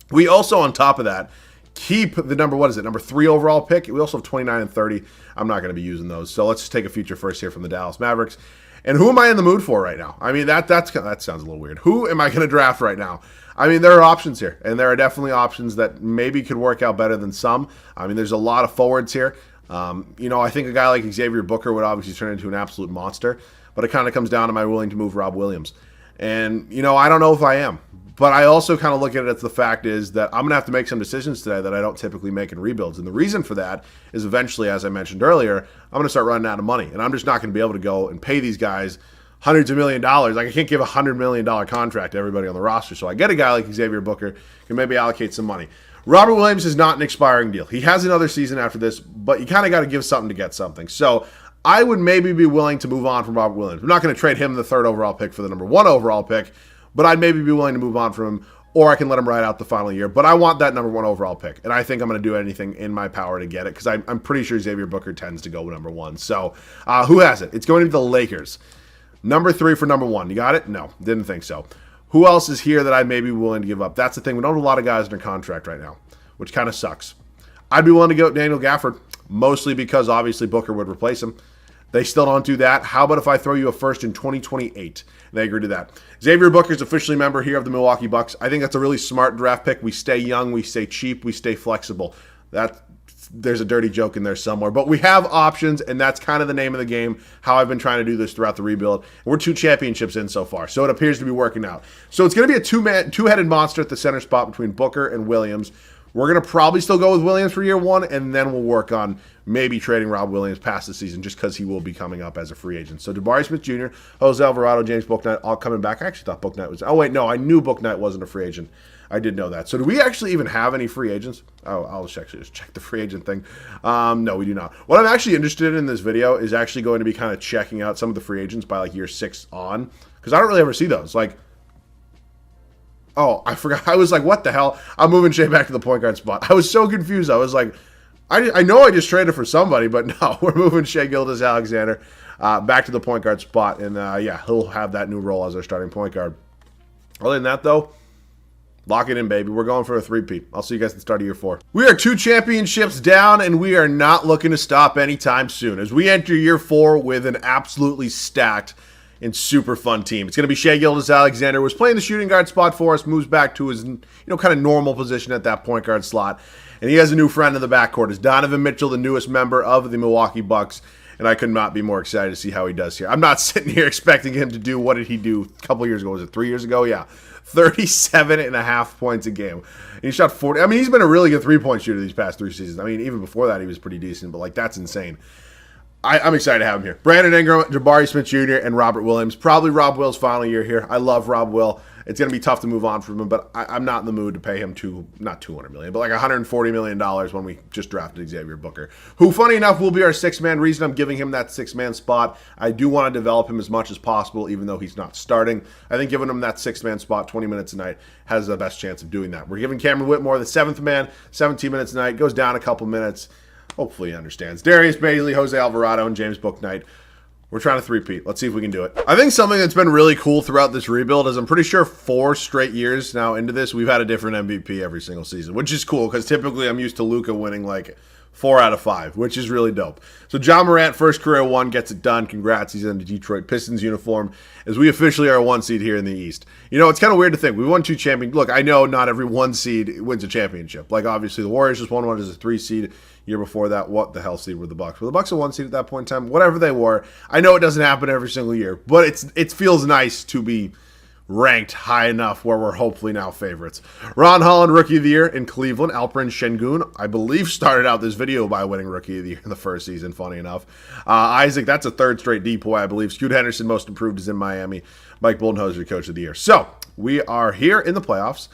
we also, on top of that, keep the number 3 overall pick. We also have 29 and 30. I'm not going to be using those. So let's just take a future first here from the Dallas Mavericks. And who am I in the mood for right now? I mean, that sounds a little weird. Who am I going to draft right now? I mean, there are options here, and there are definitely options that maybe could work out better than some. I mean, there's a lot of forwards here. I think a guy like Xavier Booker would obviously turn into an absolute monster, but it kind of comes down to, am I willing to move Rob Williams? And, I don't know if I am. But I also kind of look at it as the fact is that I'm going to have to make some decisions today that I don't typically make in rebuilds. And the reason for that is eventually, as I mentioned earlier, I'm going to start running out of money. And I'm just not going to be able to go and pay these guys hundreds of $1 million. Like, I can't give a $100 million contract to everybody on the roster. So I get a guy like Xavier Booker, can maybe allocate some money. Robert Williams is not an expiring deal. He has another season after this, but you kind of got to give something to get something. So I would maybe be willing to move on from Robert Williams. I'm not going to trade him the 3rd overall pick for the number 1 overall pick, but I'd maybe be willing to move on from him, or I can let him ride out the final year. But I want that number 1 overall pick, and I think I'm going to do anything in my power to get it, because I'm pretty sure Xavier Booker tends to go number 1. So who has it? It's going to be the Lakers. Number 3 for number 1. You got it? No, didn't think so. Who else is here that I may be willing to give up? That's the thing. We don't have a lot of guys under contract right now, which kind of sucks. I'd be willing to go with Daniel Gafford, mostly because obviously Booker would replace him. They still don't do that. How about if I throw you a first in 2028? They agree to that. Xavier Booker's officially a member here of the Milwaukee Bucks. I think that's a really smart draft pick. We stay young, we stay cheap, we stay flexible. There's a dirty joke in there somewhere. But we have options, and that's kind of the name of the game, how I've been trying to do this throughout the rebuild. We're 2 championships in so far, so it appears to be working out. So it's going to be a two-headed monster at the center spot between Booker and Williams. We're going to probably still go with Williams for year 1, and then we'll work on maybe trading Rob Williams past the season just because he will be coming up as a free agent. So Jabari Smith Jr., Jose Alvarado, James Bouknight all coming back. I actually thought Bouknight was – oh, wait, no, I knew Bouknight wasn't a free agent. I did know that. So do we actually even have any free agents? Oh, I'll actually just check the free agent thing. No, we do not. What I'm actually interested in this video is actually going to be kind of checking out some of the free agents by like year 6 on, because I don't really ever see those. Like, oh, I forgot. I was like, what the hell? I'm moving Shea back to the point guard spot. I was so confused. I was like, I know I just traded for somebody, but no, we're moving Shea Gilgeous-Alexander back to the point guard spot. And yeah, he'll have that new role as our starting point guard. Other than that, though, lock it in, baby. We're going for a 3-peat. I'll see you guys at the start of year 4. We are 2 championships down, and we are not looking to stop anytime soon as we enter year 4 with an absolutely stacked and super fun team. It's going to be Shea Gilgeous-Alexander, was playing the shooting guard spot for us, moves back to his kind of normal position at that point guard slot. And he has a new friend in the backcourt. It's Donovan Mitchell, the newest member of the Milwaukee Bucks. And I could not be more excited to see how he does here. I'm not sitting here expecting him to do, what did he do a couple years ago? Was it 3 years ago? Yeah. 37.5 points a game. And he shot 40. I mean, he's been a really good three-point shooter these past 3 seasons. I mean, even before that, he was pretty decent. But, like, that's insane. I'm excited to have him here. Brandon Ingram, Jabari Smith Jr., and Robert Williams. Probably Rob Will's final year here. I love Rob Will. It's going to be tough to move on from him, but I'm not in the mood to pay him not $200 million, but like $140 million when we just drafted Xavier Booker, who, funny enough, will be our 6-man. Reason I'm giving him that 6-man spot, I do want to develop him as much as possible, even though he's not starting. I think giving him that 6-man spot, 20 minutes a night, has the best chance of doing that. We're giving Cameron Whitmore the 7th man, 17 minutes a night, goes down a couple minutes. Hopefully he understands. Darius Bazley, Jose Alvarado, and James Bouknight. We're trying to 3-peat. Let's see if we can do it. I think something that's been really cool throughout this rebuild is I'm pretty sure 4 straight years now into this, we've had a different MVP every single season, which is cool because typically I'm used to Luka winning like 4 out of 5, which is really dope. So Ja Morant, first career 1, gets it done. Congrats. He's in the Detroit Pistons uniform as we officially are a 1 seed here in the East. You know, it's kind of weird to think. We won 2 champions. Look, I know not every 1 seed wins a championship. Like, obviously, the Warriors just won one as a 3 seed. Year before that, what the hell seed were the Bucks? Were the Bucks a 1 seed at that point in time? Whatever they were. I know it doesn't happen every single year, but it feels nice to be ranked high enough where we're hopefully now favorites. Ron Holland, Rookie of the Year in Cleveland. Alperen Şengün, I believe, started out this video by winning Rookie of the Year in the first season, funny enough. Isaac, that's a 3rd straight DPOY, I believe. Scoot Henderson, most improved, is in Miami. Mike Budenholzer, Coach of the Year. So, we are here in the playoffs,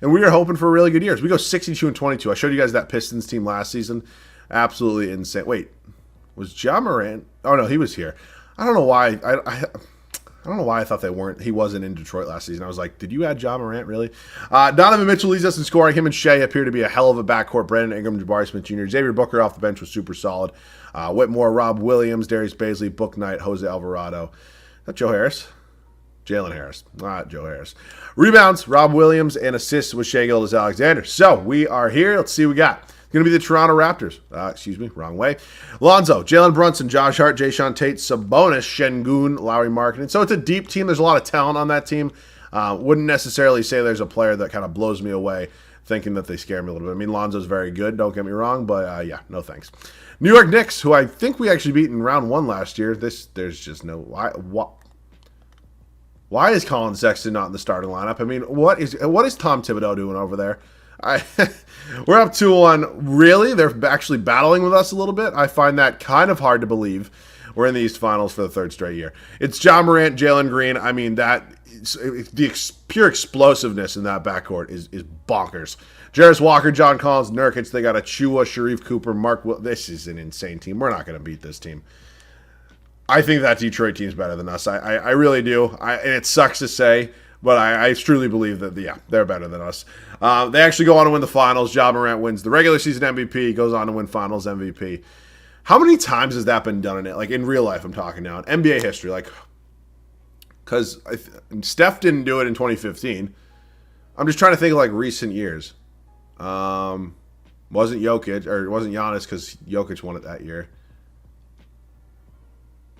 and we are hoping for really good years. We go 62-22. I showed you guys that Pistons team last season. Absolutely insane. Wait, was Ja Morant? Oh, no, he was here. I don't know why. I don't know why I thought he wasn't in Detroit last season. I was like, did you add Ja Morant, really? Donovan Mitchell leads us in scoring. Him and Shea appear to be a hell of a backcourt. Brandon Ingram, Jabari Smith Jr., Xavier Booker off the bench was super solid. Whitmore, Rob Williams, Darius Bazley, Bouknight, Jose Alvarado. Is that Joe Harris? Jalen Harris, not Joe Harris. Rebounds, Rob Williams, and assists with Shea Gilgeous-Alexander. So we are here. Let's see what we got. It's going to be the Toronto Raptors. Excuse me, wrong way. Lonzo, Jalen Brunson, Josh Hart, Jayshawn Tate, Sabonis, Şengün, Lowry Markkanen. So it's a deep team. There's a lot of talent on that team. Wouldn't necessarily say there's a player that kind of blows me away thinking that they scare me a little bit. I mean, Lonzo's very good, don't get me wrong, but yeah, no thanks. New York Knicks, who I think we actually beat in round 1 last year. There's just no... Why is Colin Sexton not in the starting lineup? I mean, what is Tom Thibodeau doing over there? We're up 2-1. Really? They're actually battling with us a little bit? I find that kind of hard to believe. We're in the East Finals for the 3rd straight year. It's Ja Morant, Jalen Green. I mean, pure explosiveness in that backcourt is bonkers. Jarris Walker, John Collins, Nurkic. They got Achua, Sharif Cooper, Mark. This is an insane team. We're not going to beat this team. I think that Detroit team's better than us. I really do. And it sucks to say, but I truly believe that, yeah, they're better than us. They actually go on to win the finals. Ja Morant wins the regular season MVP, goes on to win finals MVP. How many times has that been done in it? Like, in real life, I'm talking now. In NBA history, like, because Steph didn't do it in 2015. I'm just trying to think of, like, recent years. Wasn't Jokic, or it wasn't Giannis because Jokic won it that year.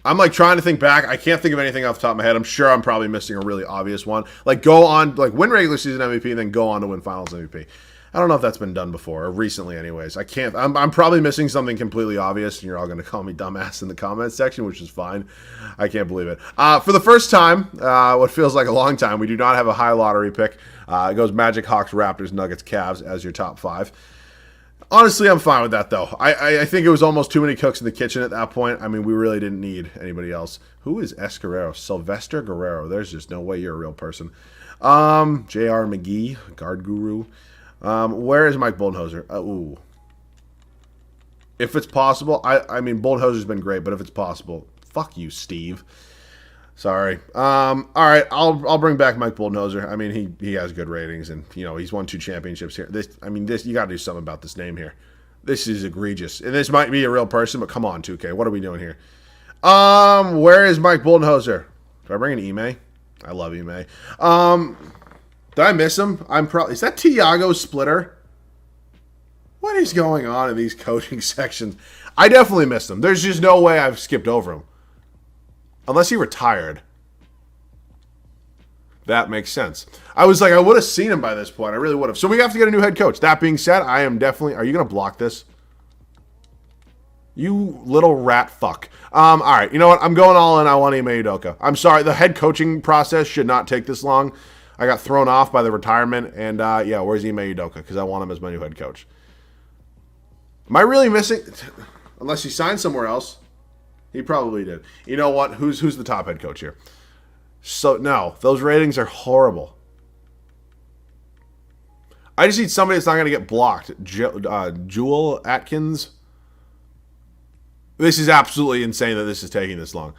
I'm like trying to think back. I can't think of anything off the top of my head. I'm sure I'm probably missing a really obvious one. Like win regular season MVP and then go on to win finals MVP. I don't know if that's been done before or recently anyways. I'm probably missing something completely obvious and you're all going to call me dumbass in the comments section, which is fine. I can't believe it. For the first time, what feels like a long time, we do not have a high lottery pick. It goes Magic, Hawks, Raptors, Nuggets, Cavs as your top 5. Honestly, I'm fine with that, though. I think it was almost too many cooks in the kitchen at that point. I mean, we really didn't need anybody else. Who is S. Guerrero? Sylvester Guerrero. There's just no way you're a real person. J.R. McGee, guard guru. Where is Mike Budenholzer? Ooh. If it's possible, I mean, Budenholzer's been great, but if it's possible, fuck you, Steve. Sorry. All right, I'll bring back Mike Budenholzer. I mean, he has good ratings, and he's won 2 championships here. This you got to do something about this name here. This is egregious, and this might be a real person, but come on, 2K, what are we doing here? Where is Mike Budenholzer? Do I bring an Ime? I love Ime. Did I miss him? Is that Tiago Splitter? What is going on in these coaching sections? I definitely missed him. There's just no way I've skipped over him. Unless he retired. That makes sense. I was like, I would have seen him by this point. I really would have. So we have to get a new head coach. That being said, I am definitely... Are you going to block this? You little rat fuck. All right, you know what? I'm going all in. I want Ime Udoka. I'm sorry. The head coaching process should not take this long. I got thrown off by the retirement. And, yeah, where's Ime Udoka? Because I want him as my new head coach. Am I really missing? Unless he signed somewhere else. He probably did. You know what? Who's the top head coach here? So, no. Those ratings are horrible. I just need somebody that's not going to get blocked. Jewel Atkins. This is absolutely insane that this is taking this long.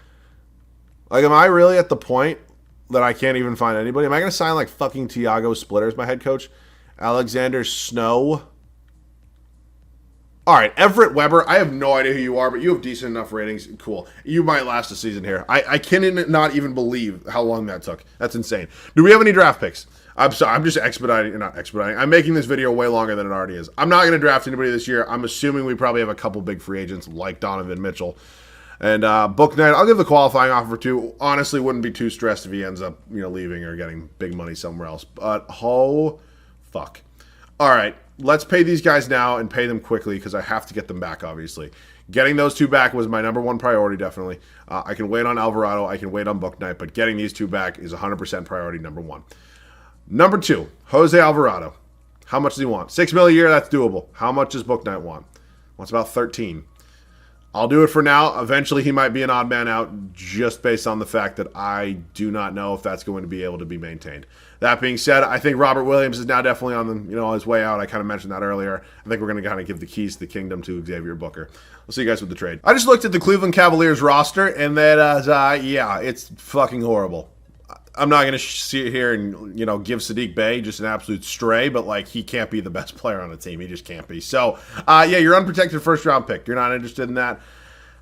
Like, am I really at the point that I can't even find anybody? Am I going to sign, like, fucking Tiago Splitter as my head coach? Alexander Snow? All right, Everett Weber, I have no idea who you are, but you have decent enough ratings. Cool. You might last a season here. I cannot even believe how long that took. That's insane. Do we have any draft picks? I'm sorry, I'm just not expediting. I'm making this video way longer than it already is. I'm not going to draft anybody this year. I'm assuming we probably have a couple big free agents like Donovan Mitchell. And Book Knight, I'll give the qualifying offer to. Honestly, wouldn't be too stressed if he ends up leaving or getting big money somewhere else. But, oh, fuck. All right. Let's pay these guys now and pay them quickly because I have to get them back, obviously. Getting those 2 back was my number 1 priority, definitely. I can wait on Alvarado. I can wait on Book Knight, but getting these 2 back is 100% priority number 1. Number 2, Jose Alvarado. How much does he want? $6 million a year, that's doable. How much does Book Knight want? Wants about 13. I'll do it for now. Eventually, he might be an odd man out just based on the fact that I do not know if that's going to be able to be maintained. That being said, I think Robert Williams is now definitely on his way out. I kind of mentioned that earlier. I think we're going to kind of give the keys to the kingdom to Xavier Booker. We'll see you guys with the trade. I just looked at the Cleveland Cavaliers roster, and that, yeah, it's fucking horrible. I'm not going to sit here and, give Sadiq Bey just an absolute stray, but, like, he can't be the best player on the team. He just can't be. So, yeah, you're unprotected first-round pick. You're not interested in that.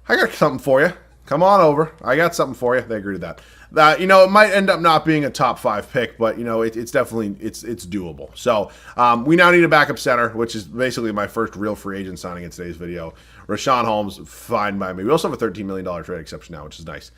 I got something for you. Come on over. I got something for you. They agree to that. It might end up not being a top 5 pick, but, it's definitely, it's doable. So, we now need a backup center, which is basically my first real free agent signing in today's video. Rashawn Holmes, fine by me. We also have a $13 million trade exception now, which is nice.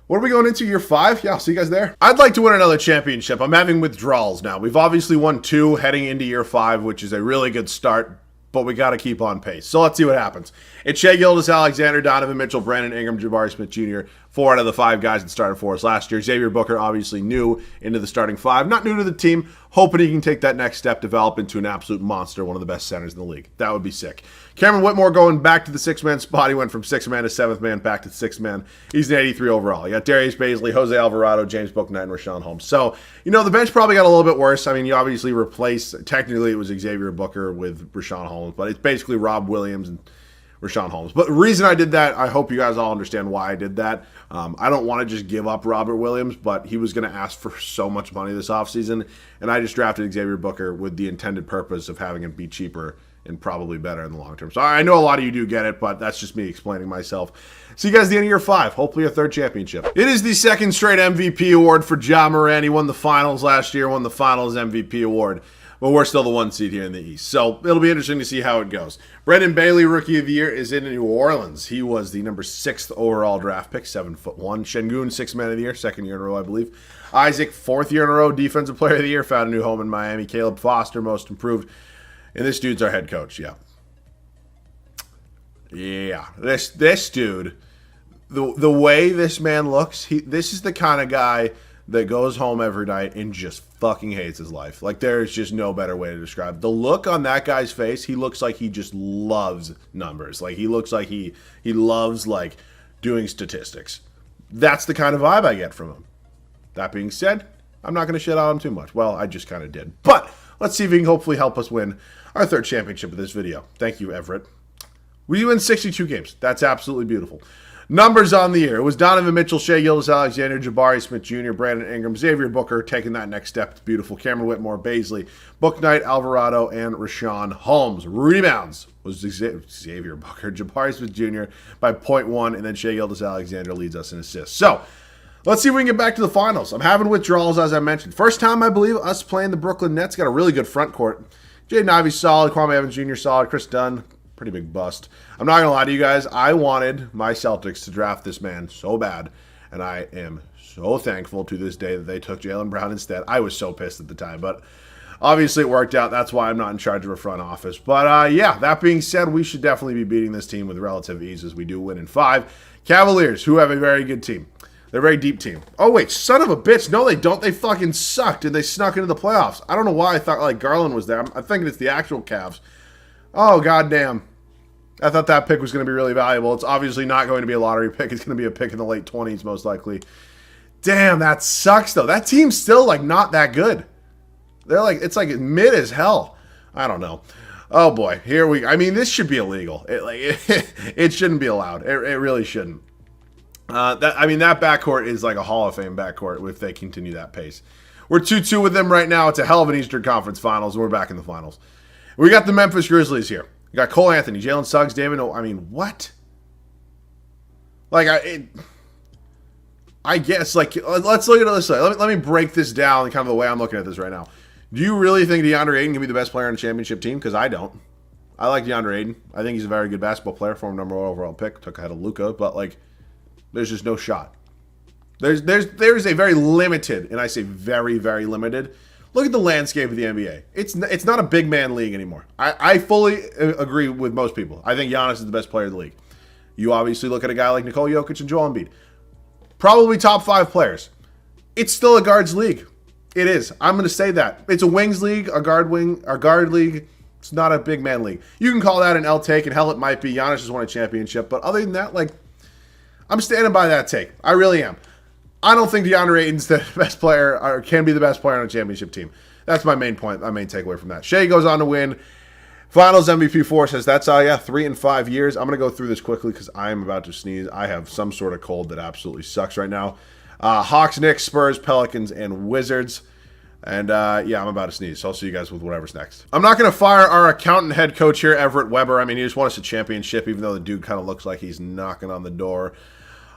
What are we going into, year 5? Yeah, I'll see you guys there. I'd like to win another championship. I'm having withdrawals now. We've obviously won 2 heading into year 5, which is a really good start, but we got to keep on pace. So let's see what happens. It's Shai Gilgeous-Alexander, Donovan Mitchell, Brandon Ingram, Jabari Smith Jr., 4 out of the 5 guys that started for us last year. Xavier Booker, obviously new into the starting 5. Not new to the team. Hoping he can take that next step, develop into an absolute monster, one of the best centers in the league. That would be sick. Cameron Whitmore going back to the 6-man spot. He went from 6th man to 7th man, back to 6th man. He's an 83 overall. You got Darius Baisley, Jose Alvarado, James Bouknight, and Rashawn Holmes. So, the bench probably got a little bit worse. I mean, you obviously replaced, technically it was Xavier Booker with Rashawn Holmes, but it's basically Rob Williams and Rashawn Holmes. But the reason I did that, I hope you guys all understand why I did that. I don't want to just give up Robert Williams, but he was going to ask for so much money this offseason, and I just drafted Xavier Booker with the intended purpose of having him be cheaper and probably better in the long term. So I know a lot of you do get it, but that's just me explaining myself. See you guys at the end of year 5. Hopefully a 3rd championship. It is the 2nd straight MVP award for Ja Morant. He won the finals last year, won the finals MVP award. But we're still the 1 seed here in the East. So it'll be interesting to see how it goes. Brendan Bailey, Rookie of the Year, is in New Orleans. He was the number 6th overall draft pick, 7'1". Şengün, 6th Man of the Year, 2nd year in a row, I believe. Isaac, 4th year in a row, Defensive Player of the Year, found a new home in Miami. Caleb Foster, Most Improved. And this dude's our head coach, yeah. Yeah, this dude, the way this man looks, this is the kind of guy that goes home every night and just fucking hates his life. Like, there's just no better way to describe it. The look on that guy's face, he looks like he just loves numbers. Like, he looks like he loves, like, doing statistics. That's the kind of vibe I get from him. That being said, I'm not going to shit on him too much. Well, I just kind of did. But let's see if he can hopefully help us win our third championship of this video. Thank you, Everett. We win 62 games. That's absolutely beautiful. Numbers on the year. It was Donovan Mitchell, Shai Gilgeous-Alexander, Jabari Smith Jr., Brandon Ingram, Xavier Booker taking that next step. It's beautiful. Cameron Whitmore, Baisley, Book Knight, Alvarado, and Rashawn Holmes. Rebounds was Xavier Booker, Jabari Smith Jr. by 0.1, and then Shai Gilgeous-Alexander leads us in assists. So, let's see if we can get back to the finals. I'm having withdrawals, as I mentioned. First time, I believe, us playing the Brooklyn Nets. Got a really good front court. Jaden Ivey's solid. Kwame Evans Jr. solid. Chris Dunn, pretty big bust. I'm not going to lie to you guys. I wanted my Celtics to draft this man so bad, and I am so thankful to this day that they took Jaylen Brown instead. I was so pissed at the time, but obviously it worked out. That's why I'm not in charge of a front office. But yeah, that being said, we should definitely be beating this team with relative ease as we do win in 5. Cavaliers, who have a very good team. They're a very deep team. Oh, wait, son of a bitch. No, they don't. They fucking sucked, and they snuck into the playoffs. I don't know why I thought, like, Garland was there. I'm thinking it's the actual Cavs. Oh, goddamn. I thought that pick was going to be really valuable. It's obviously not going to be a lottery pick. It's going to be a pick in the late 20s, most likely. Damn, that sucks, though. That team's still, like, not that good. They're, like, it's, like, mid as hell. I don't know. Oh, boy. Here we go. I mean, this should be illegal. It shouldn't be allowed. It really shouldn't. That backcourt is like a Hall of Fame backcourt if they continue that pace. We're 2-2 with them right now. It's a hell of an Eastern Conference Finals, and we're back in the finals. We got the Memphis Grizzlies here. We got Cole Anthony, Jalen Suggs, David. I mean, what? Like, I guess, like, let's look at it this way. Let me break this down kind of the way I'm looking at this right now. Do you really think DeAndre Ayton can be the best player on the championship team? Because I don't. I like DeAndre Ayton. I think he's a very good basketball player. Former number 1 overall pick. Took ahead of Luka. But, like, there's just no shot. There's a very limited, and I say very, very limited. Look at the landscape of the NBA. It's not a big man league anymore. I fully agree with most people. I think Giannis is the best player in the league. You obviously look at a guy like Nikola Jokic and Joel Embiid. Probably top 5 players. It's still a guards league. It is. I'm going to say that. It's a wings league, a guard league. It's not a big man league. You can call that an L take, and hell, it might be. Giannis just won a championship. But other than that, like, I'm standing by that take. I really am. I don't think DeAndre Ayton's the best player or can be the best player on a championship team. That's my main point, my main takeaway from that. Shai goes on to win. Finals MVP 4 says that's 3 and 5 years. I'm going to go through this quickly because I am about to sneeze. I have some sort of cold that absolutely sucks right now. Hawks, Knicks, Spurs, Pelicans, and Wizards. And yeah, I'm about to sneeze, so I'll see you guys with whatever's next. I'm not going to fire our accountant head coach here, Everett Weber. I mean, he just won us a championship, even though the dude kind of looks like he's knocking on the door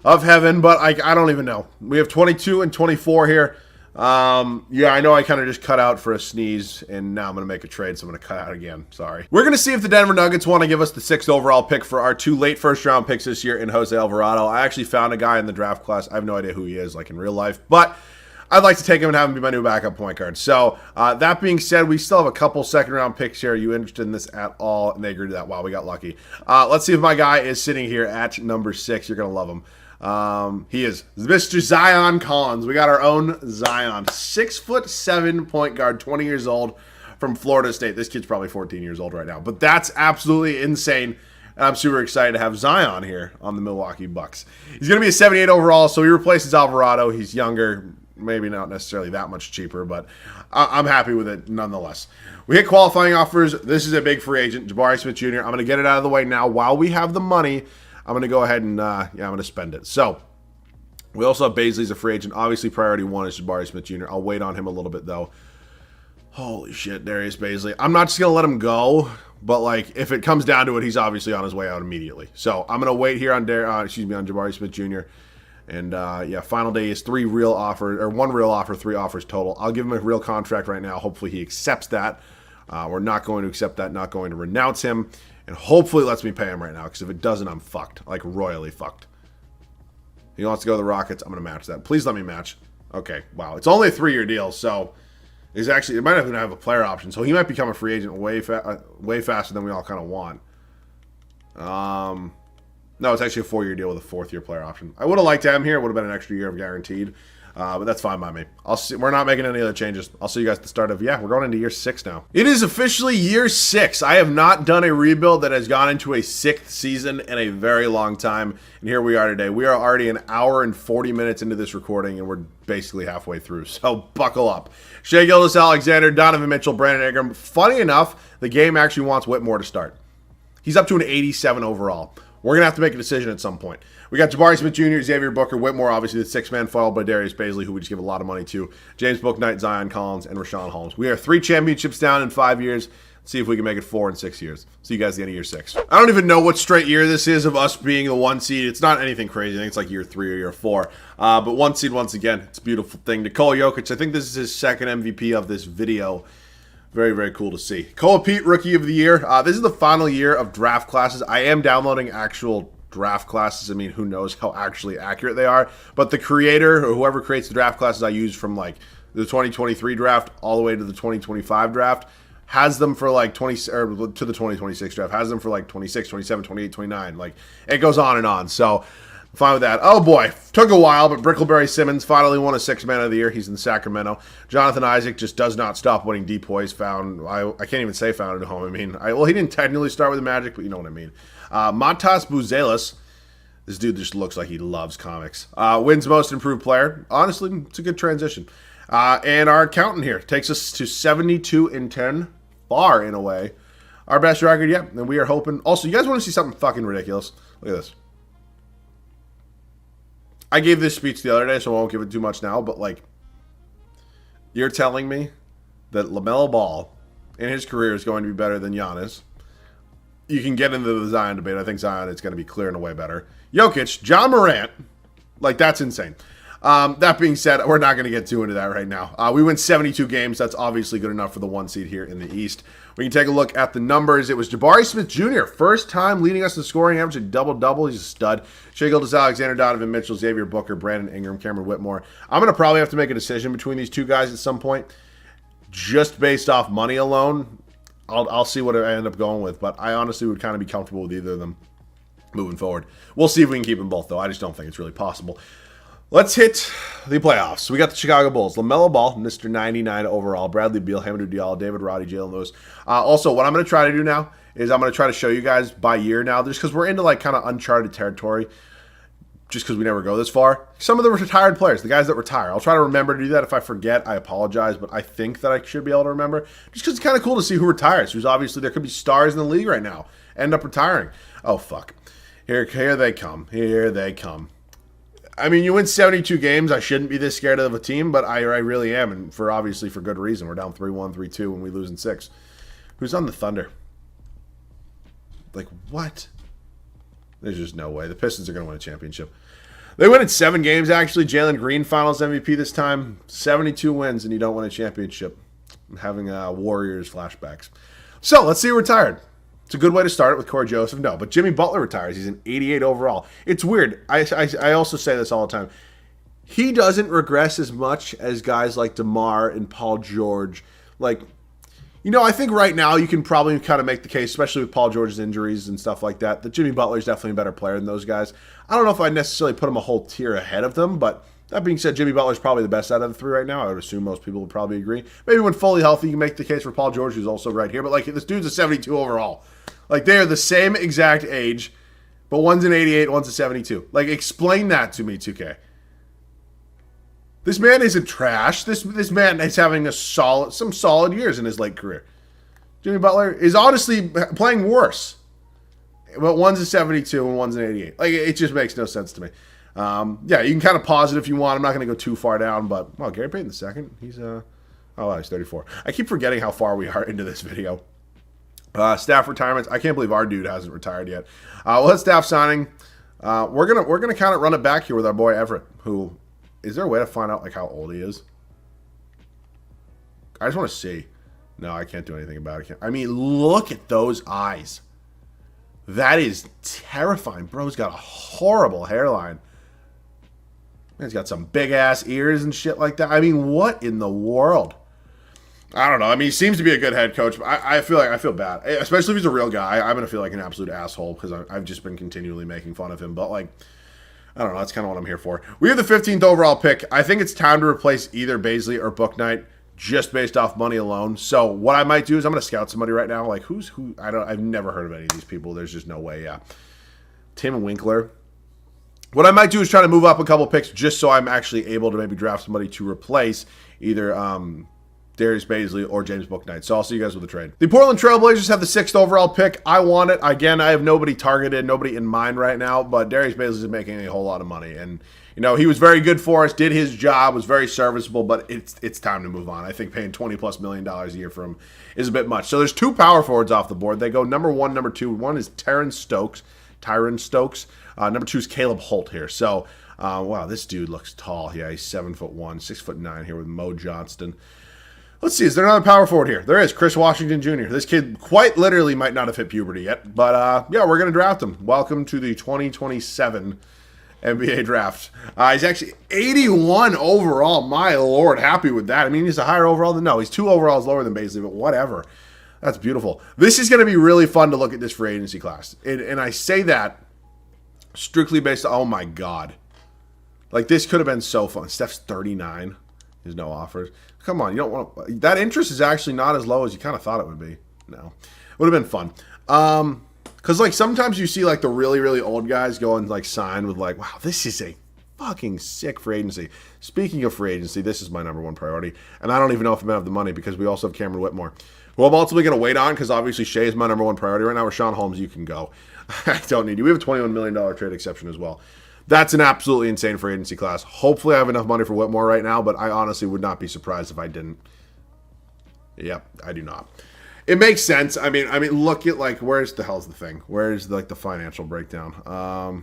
of heaven, but I don't even know. We have 22 and 24 here. Yeah, I know I kind of just cut out for a sneeze, and now I'm going to make a trade, so I'm going to cut out again. Sorry. We're going to see if the Denver Nuggets want to give us the 6th overall pick for our 2 late first-round picks this year in Jose Alvarado. I actually found a guy in the draft class. I have no idea who he is, like in real life, but I'd like to take him and have him be my new backup point guard. So, that being said, we still have a couple second-round picks here. Are you interested in this at all? And they agreed to that. Wow, we got lucky. Let's see if my guy is sitting here at number 6. You're going to love him. He is Mr. Zion Collins. We got our own Zion. 6'7" point guard, 20 years old from Florida State. This kid's probably 14 years old right now. But that's absolutely insane. And I'm super excited to have Zion here on the Milwaukee Bucks. He's going to be a 78 overall, so he replaces Alvarado. He's younger, maybe not necessarily that much cheaper, but I'm happy with it nonetheless. We hit qualifying offers. This is a big free agent, Jabari Smith Jr. I'm going to get it out of the way now while we have the money. I'm going to go ahead and, I'm going to spend it. So, we also have Baisley as a free agent. Obviously, priority 1 is Jabari Smith Jr. I'll wait on him a little bit, though. Holy shit, Darius Baisley. I'm not just going to let him go, but, like, if it comes down to it, he's obviously on his way out immediately. So, I'm going to wait here on Jabari Smith Jr. And, yeah, final day is 1 real offer, 3 offers total. I'll give him a real contract right now. Hopefully, he accepts that. We're not going to accept that, not going to renounce him. And hopefully it lets me pay him right now, because if it doesn't, I'm fucked. Like, royally fucked. He wants to go to the Rockets. I'm going to match that. Please let me match. Okay, wow. It's only a 3-year deal, so it might even have a player option. So he might become a free agent way faster than we all kind of want. No, it's actually a 4-year deal with a 4th-year player option. I would have liked to have him here. It would have been an extra year of guaranteed. But that's fine by me. We're not making any other changes. I'll see you guys at the start of, we're going into year 6 now. It is officially year 6. I have not done a rebuild that has gone into a 6th season in a very long time. And here we are today. We are already an hour and 40 minutes into this recording, and we're basically halfway through, so buckle up. Shai Gilgeous-Alexander, Donovan Mitchell, Brandon Ingram. Funny enough, the game actually wants Whitmore to start. He's up to an 87 overall. We're going to have to make a decision at some point. We got Jabari Smith Jr., Xavier Booker, Whitmore, obviously the six-man, followed by Darius Baisley, who we just give a lot of money to, James Bouknight, Zion Collins, and Rashawn Holmes. We are 3 championships down in 5 years. Let's see if we can make it 4 in 6 years. See you guys at the end of year 6. I don't even know what straight year this is of us being the 1 seed. It's not anything crazy. I think it's like year 3 or year 4. But 1 seed once again. It's a beautiful thing. Nikola Jokic, I think this is his second MVP of this video. Very, very cool to see. Koa Pete, Rookie of the Year. This is the final year of draft classes. I am downloading actual draft classes. I mean, who knows how actually accurate they are. But the creator, or whoever creates the draft classes I use from like the 2023 draft all the way to the 2025 draft, has them for like 20, or to the 2026 draft, has them for like 26, 27, 28, 29. Like, it goes on and on. So, fine with that. Oh boy, took a while, but Brickleberry Simmons finally won a 6th Man of the Year. He's in Sacramento. Jonathan Isaac just does not stop winning depoys. I can't even say found at home. I mean, well, he didn't technically start with the Magic, but you know what I mean. Montas Buzelis, this dude just looks like he loves comics. Wins Most Improved Player. Honestly, it's a good transition. And our accountant here takes us to 72-10, far and away. Our best record yet, and we are hoping. Also, you guys want to see something fucking ridiculous? Look at this. I gave this speech the other day, so I won't give it too much now, but like, you're telling me that LaMelo Ball in his career is going to be better than Giannis. You can get into the Zion debate. I think Zion is going to be clear and away better. Jokic, John Morant, like, that's insane. That being said, we're not going to get too into that right now. We win 72 games. That's obviously good enough for the 1 seed here in the East. We can take a look at the numbers. It was Jabari Smith Jr., first time leading us in scoring, average a double-double. He's a stud. Shai Gilgeous-Alexander, Donovan Mitchell, Xavier Booker, Brandon Ingram, Cameron Whitmore. I'm going to probably have to make a decision between these two guys at some point, just based off money alone. I'll see what I end up going with, but I honestly would kind of be comfortable with either of them moving forward. We'll see if we can keep them both, though. I just don't think it's really possible. Let's hit the playoffs. We got the Chicago Bulls. LaMelo Ball, Mr. 99 overall. Bradley Beal, Hamidou Diallo, David Roddy, Jalen Lewis. Also, what I'm going to try to do now is I'm going to try to show you guys by year now, just because we're into like kind of uncharted territory, just because we never go this far. Some of the retired players, the guys that retire. I'll try to remember to do that. If I forget, I apologize, but I think that I should be able to remember, just because it's kind of cool to see who retires. Who's obviously, there could be stars in the league right now, end up retiring. Oh, fuck. Here they come. Here they come. I mean, you win 72 games. I shouldn't be this scared of a team, but I really am, and for good reason. We're down 3-1, 3-2, and we lose in 6. Who's on the Thunder? Like, what? There's just no way. The Pistons are going to win a championship. They win in 7 games, actually. Jalen Green, Finals MVP this time. 72 wins, and you don't win a championship. I'm having Warriors flashbacks. So, let's see who retired. It's a good way to start it with Corey Joseph. No, but Jimmy Butler retires. He's an 88 overall. It's weird. I also say this all the time. He doesn't regress as much as guys like DeMar and Paul George. Like, you know, I think right now you can probably kind of make the case, especially with Paul George's injuries and stuff like that Jimmy Butler is definitely a better player than those guys. I don't know if I'd necessarily put him a whole tier ahead of them, but that being said, Jimmy Butler's probably the best out of the 3 right now. I would assume most people would probably agree. Maybe when fully healthy, you can make the case for Paul George, who's also right here. But, like, this dude's a 72 overall. Like, they are the same exact age, but one's an 88, one's a 72. Like, explain that to me, 2K. This man isn't trash. This man is having some solid years in his late career. Jimmy Butler is honestly playing worse. But one's a 72 and one's an 88. Like, it just makes no sense to me. Yeah, you can kind of pause it if you want. I'm not going to go too far down, but, well, Gary Payton II, he's 34. I keep forgetting how far we are into this video. Staff retirements. I can't believe our dude hasn't retired yet. Well, his staff signing. We're gonna kind of run it back here with our boy Everett. Who is there a way to find out like how old he is? I just want to see. No, I can't do anything about it. I mean, look at those eyes. That is terrifying. Bro's got a horrible hairline. He's got some big ass ears and shit like that. I mean, what in the world? I don't know. I mean, he seems to be a good head coach, but I feel bad, especially if he's a real guy. I'm gonna feel like an absolute asshole because I've just been continually making fun of him. But like, I don't know. That's kind of what I'm here for. We have the 15th overall pick. I think it's time to replace either Baisley or Bouknight just based off money alone. So what I might do is I'm gonna scout somebody right now. Like who's who? I've never heard of any of these people. There's just no way. Yeah, Tim Winkler. What I might do is try to move up a couple picks just so I'm actually able to maybe draft somebody to replace either Darius Bazley or James Bouknight. So I'll see you guys with the trade. The Portland Trailblazers have the 6th overall pick. I want it. Again, I have nobody targeted, nobody in mind right now, but Darius Bazley is making a whole lot of money. And, you know, he was very good for us, did his job, was very serviceable, but it's time to move on. I think paying $20+ million a year for him is a bit much. So there's 2 power forwards off the board. They go number 1, number 2. One is Tyron Stokes. Number 2 is Caleb Holt here. So, wow, this dude looks tall. Yeah, he's 7'1", 6'9" here with Mo Johnston. Let's see, is there another power forward here? There is, Chris Washington Jr. This kid quite literally might not have hit puberty yet, but yeah, we're going to draft him. Welcome to the 2027 NBA draft. He's actually 81 overall. My Lord, happy with that. I mean, he's a higher overall than, no, he's 2 overalls lower than Bazley, but whatever. That's beautiful. This is going to be really fun to look at this free agency class. And I say that strictly based on, oh my God. Like, this could have been so fun. Steph's 39. There's no offers. Come on, you don't want to, that interest is actually not as low as you kind of thought it would be. No. Would have been fun. Because, like, sometimes you see, like, the really, really old guys go and, like, sign with, like, wow, this is a fucking sick free agency. Speaking of free agency, this is my number 1 priority. And I don't even know if I'm going to have the money because we also have Cameron Whitmore, who I'm ultimately going to wait on because obviously Shea is my number 1 priority right now. Rashawn Holmes, you can go. I don't need you. We have a $21 million trade exception as well. That's an absolutely insane free agency class. Hopefully I have enough money for Whitmore right now, but I honestly would not be surprised if I didn't. Yep, I do not. It makes sense. I mean, look at, like, where's the hell's the thing? Where's, like, the financial breakdown?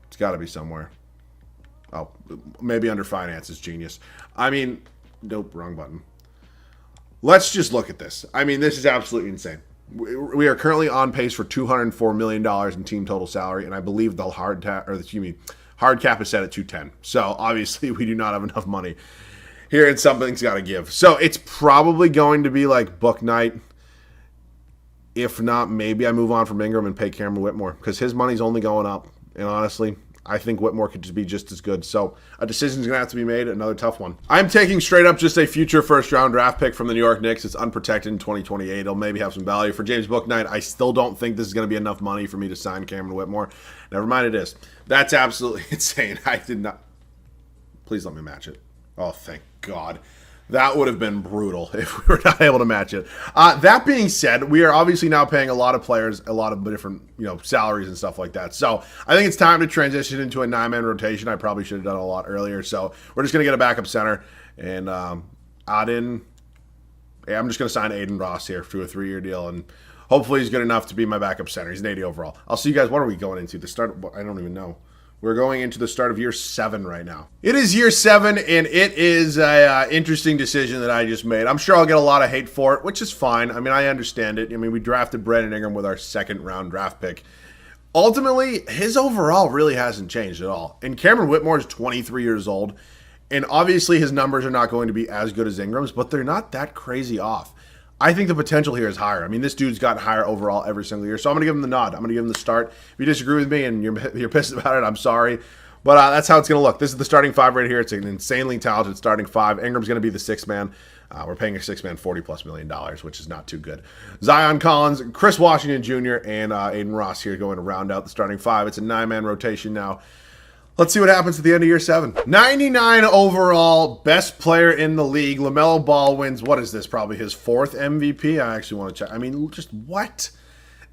It's got to be somewhere. Oh, maybe under finance is genius. I mean, nope, wrong button. Let's just look at this. I mean, this is absolutely insane. We are currently on pace for $204 million in team total salary, and I believe the hard cap is set at 210. So obviously we do not have enough money here, and something's got to give. So it's probably going to be like Bouknight. If not, maybe I move on from Ingram and pay Cameron Whitmore because his money's only going up. And honestly, I think Whitmore could be just as good. So a decision's going to have to be made, another tough one. I'm taking straight up just a future first-round draft pick from the New York Knicks. It's unprotected in 2028. It'll maybe have some value. For James Bouknight, I still don't think this is going to be enough money for me to sign Cameron Whitmore. Never mind, it is. That's absolutely insane. I did not. Please let me match it. Oh, thank God. That would have been brutal if we were not able to match it. That being said, we are obviously now paying a lot of players a lot of different, salaries and stuff like that. So I think it's time to transition into a 9-man rotation. I probably should have done it a lot earlier. So we're just going to get a backup center and add in. Yeah, I'm just going to sign Aiden Ross here to a 3-year deal, and hopefully he's good enough to be my backup center. He's an 80 overall. I'll see you guys. What are we going into? The start? I don't even know. We're going into the start of year 7 right now. It is year 7, and it is an interesting decision that I just made. I'm sure I'll get a lot of hate for it, which is fine. I mean, I understand it. I mean, we drafted Brandon Ingram with our 2nd-round draft pick. Ultimately, his overall really hasn't changed at all. And Cameron Whitmore is 23 years old, and obviously his numbers are not going to be as good as Ingram's, but they're not that crazy off. I think the potential here is higher. I mean, this dude's got higher overall every single year, so I'm going to give him the nod. I'm going to give him the start. If you disagree with me and you're pissed about it, I'm sorry. But that's how it's going to look. This is the starting 5 right here. It's an insanely talented starting 5. Ingram's going to be the 6th man. We're paying a 6th man $40+ million, which is not too good. Zion Collins, Chris Washington Jr., and Aiden Ross here going to round out the starting 5. It's a 9-man rotation now. Let's see what happens at the end of year 7. 99 overall, best player in the league. LaMelo Ball wins, what is this, probably his 4th MVP? I actually want to check. I mean, just what?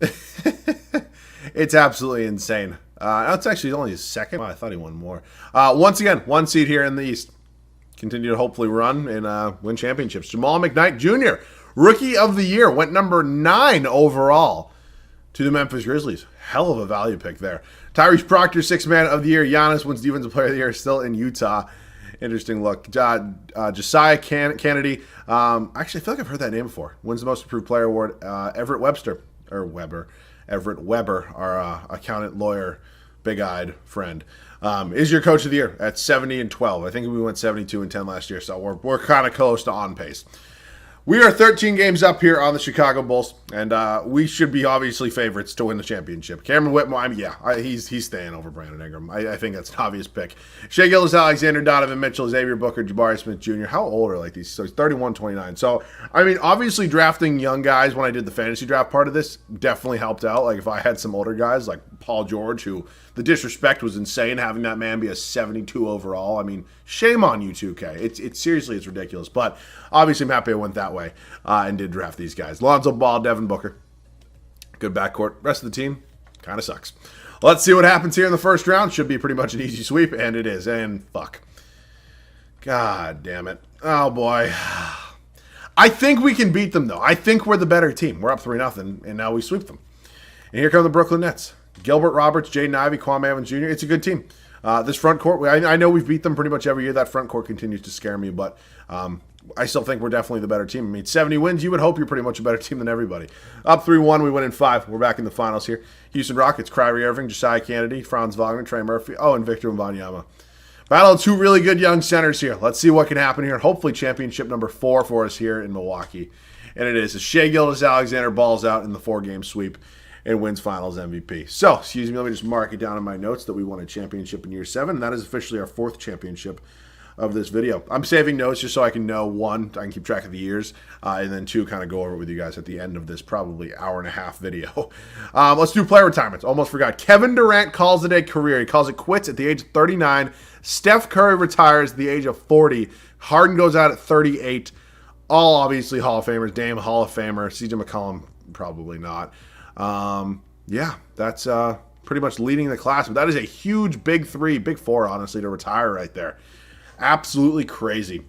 It's absolutely insane. That's actually only his 2nd. Oh, I thought he won more. Once again, 1 seed here in the East. Continue to hopefully run and win championships. Jamal McKnight Jr., Rookie of the Year, went number 9 overall to the Memphis Grizzlies. Hell of a value pick there. Tyrese Proctor, 6th man of the year. Giannis wins Defensive Player of the Year, still in Utah. Interesting look. Josiah Kennedy. Actually, I feel like I've heard that name before. Wins the Most Improved Player Award. Everett Weber, our accountant, lawyer, big-eyed friend, is your Coach of the Year at 70-12. I think we went 72-10 last year, so we're kind of close to on pace. We are 13 games up here on the Chicago Bulls, and we should be obviously favorites to win the championship. Cameron Whitmore, he's staying over Brandon Ingram. I think that's an obvious pick. Shai Gilgeous-Alexander, Donovan Mitchell, Xavier Booker, Jabari Smith Jr. How old are these? So he's 31, 29. So, obviously drafting young guys when I did the fantasy draft part of this definitely helped out. Like if I had some older guys like Paul George, who the disrespect was insane, having that man be a 72 overall. Shame on you, 2K. It's seriously, it's ridiculous. But obviously I'm happy I went that way and did draft these guys. Lonzo Ball, Devin Booker. Good backcourt. Rest of the team kind of sucks. Let's see what happens here in the first round. Should be pretty much an easy sweep, and it is. And fuck. God damn it. Oh, boy. I think we can beat them, though. I think we're the better team. We're up 3-0, and now we sweep them. And here come the Brooklyn Nets. Gilbert Roberts, Jaden Ivey, Kwame Evans Jr. It's a good team. This front court, I know we've beat them pretty much every year. That front court continues to scare me, but I still think we're definitely the better team. 70 wins, you would hope you're pretty much a better team than everybody. Up 3-1, we win in 5. We're back in the finals here. Houston Rockets, Kyrie Irving, Josiah Kennedy, Franz Wagner, Trey Murphy, and Victor Wembanyama. Battle of two really good young centers here. Let's see what can happen here. Hopefully championship number 4 for us here in Milwaukee. And it is. Shai Gilgeous-Alexander balls out in the 4-game sweep and wins finals MVP. So, excuse me, let me just mark it down in my notes that we won a championship in year 7. And that is officially our 4th championship of this video. I'm saving notes just so I can know, 1, I can keep track of the years, and then 2, kind of go over it with you guys at the end of this probably hour-and-a-half video. Let's do player retirements. Almost forgot. Kevin Durant calls it a career. He calls it quits at the age of 39. Steph Curry retires at the age of 40. Harden goes out at 38. All obviously Hall of Famers. Dame, Hall of Famer. CJ McCollum, probably not. Yeah, that's pretty much leading the class. But that is a huge big 4, honestly, to retire right there. Absolutely crazy.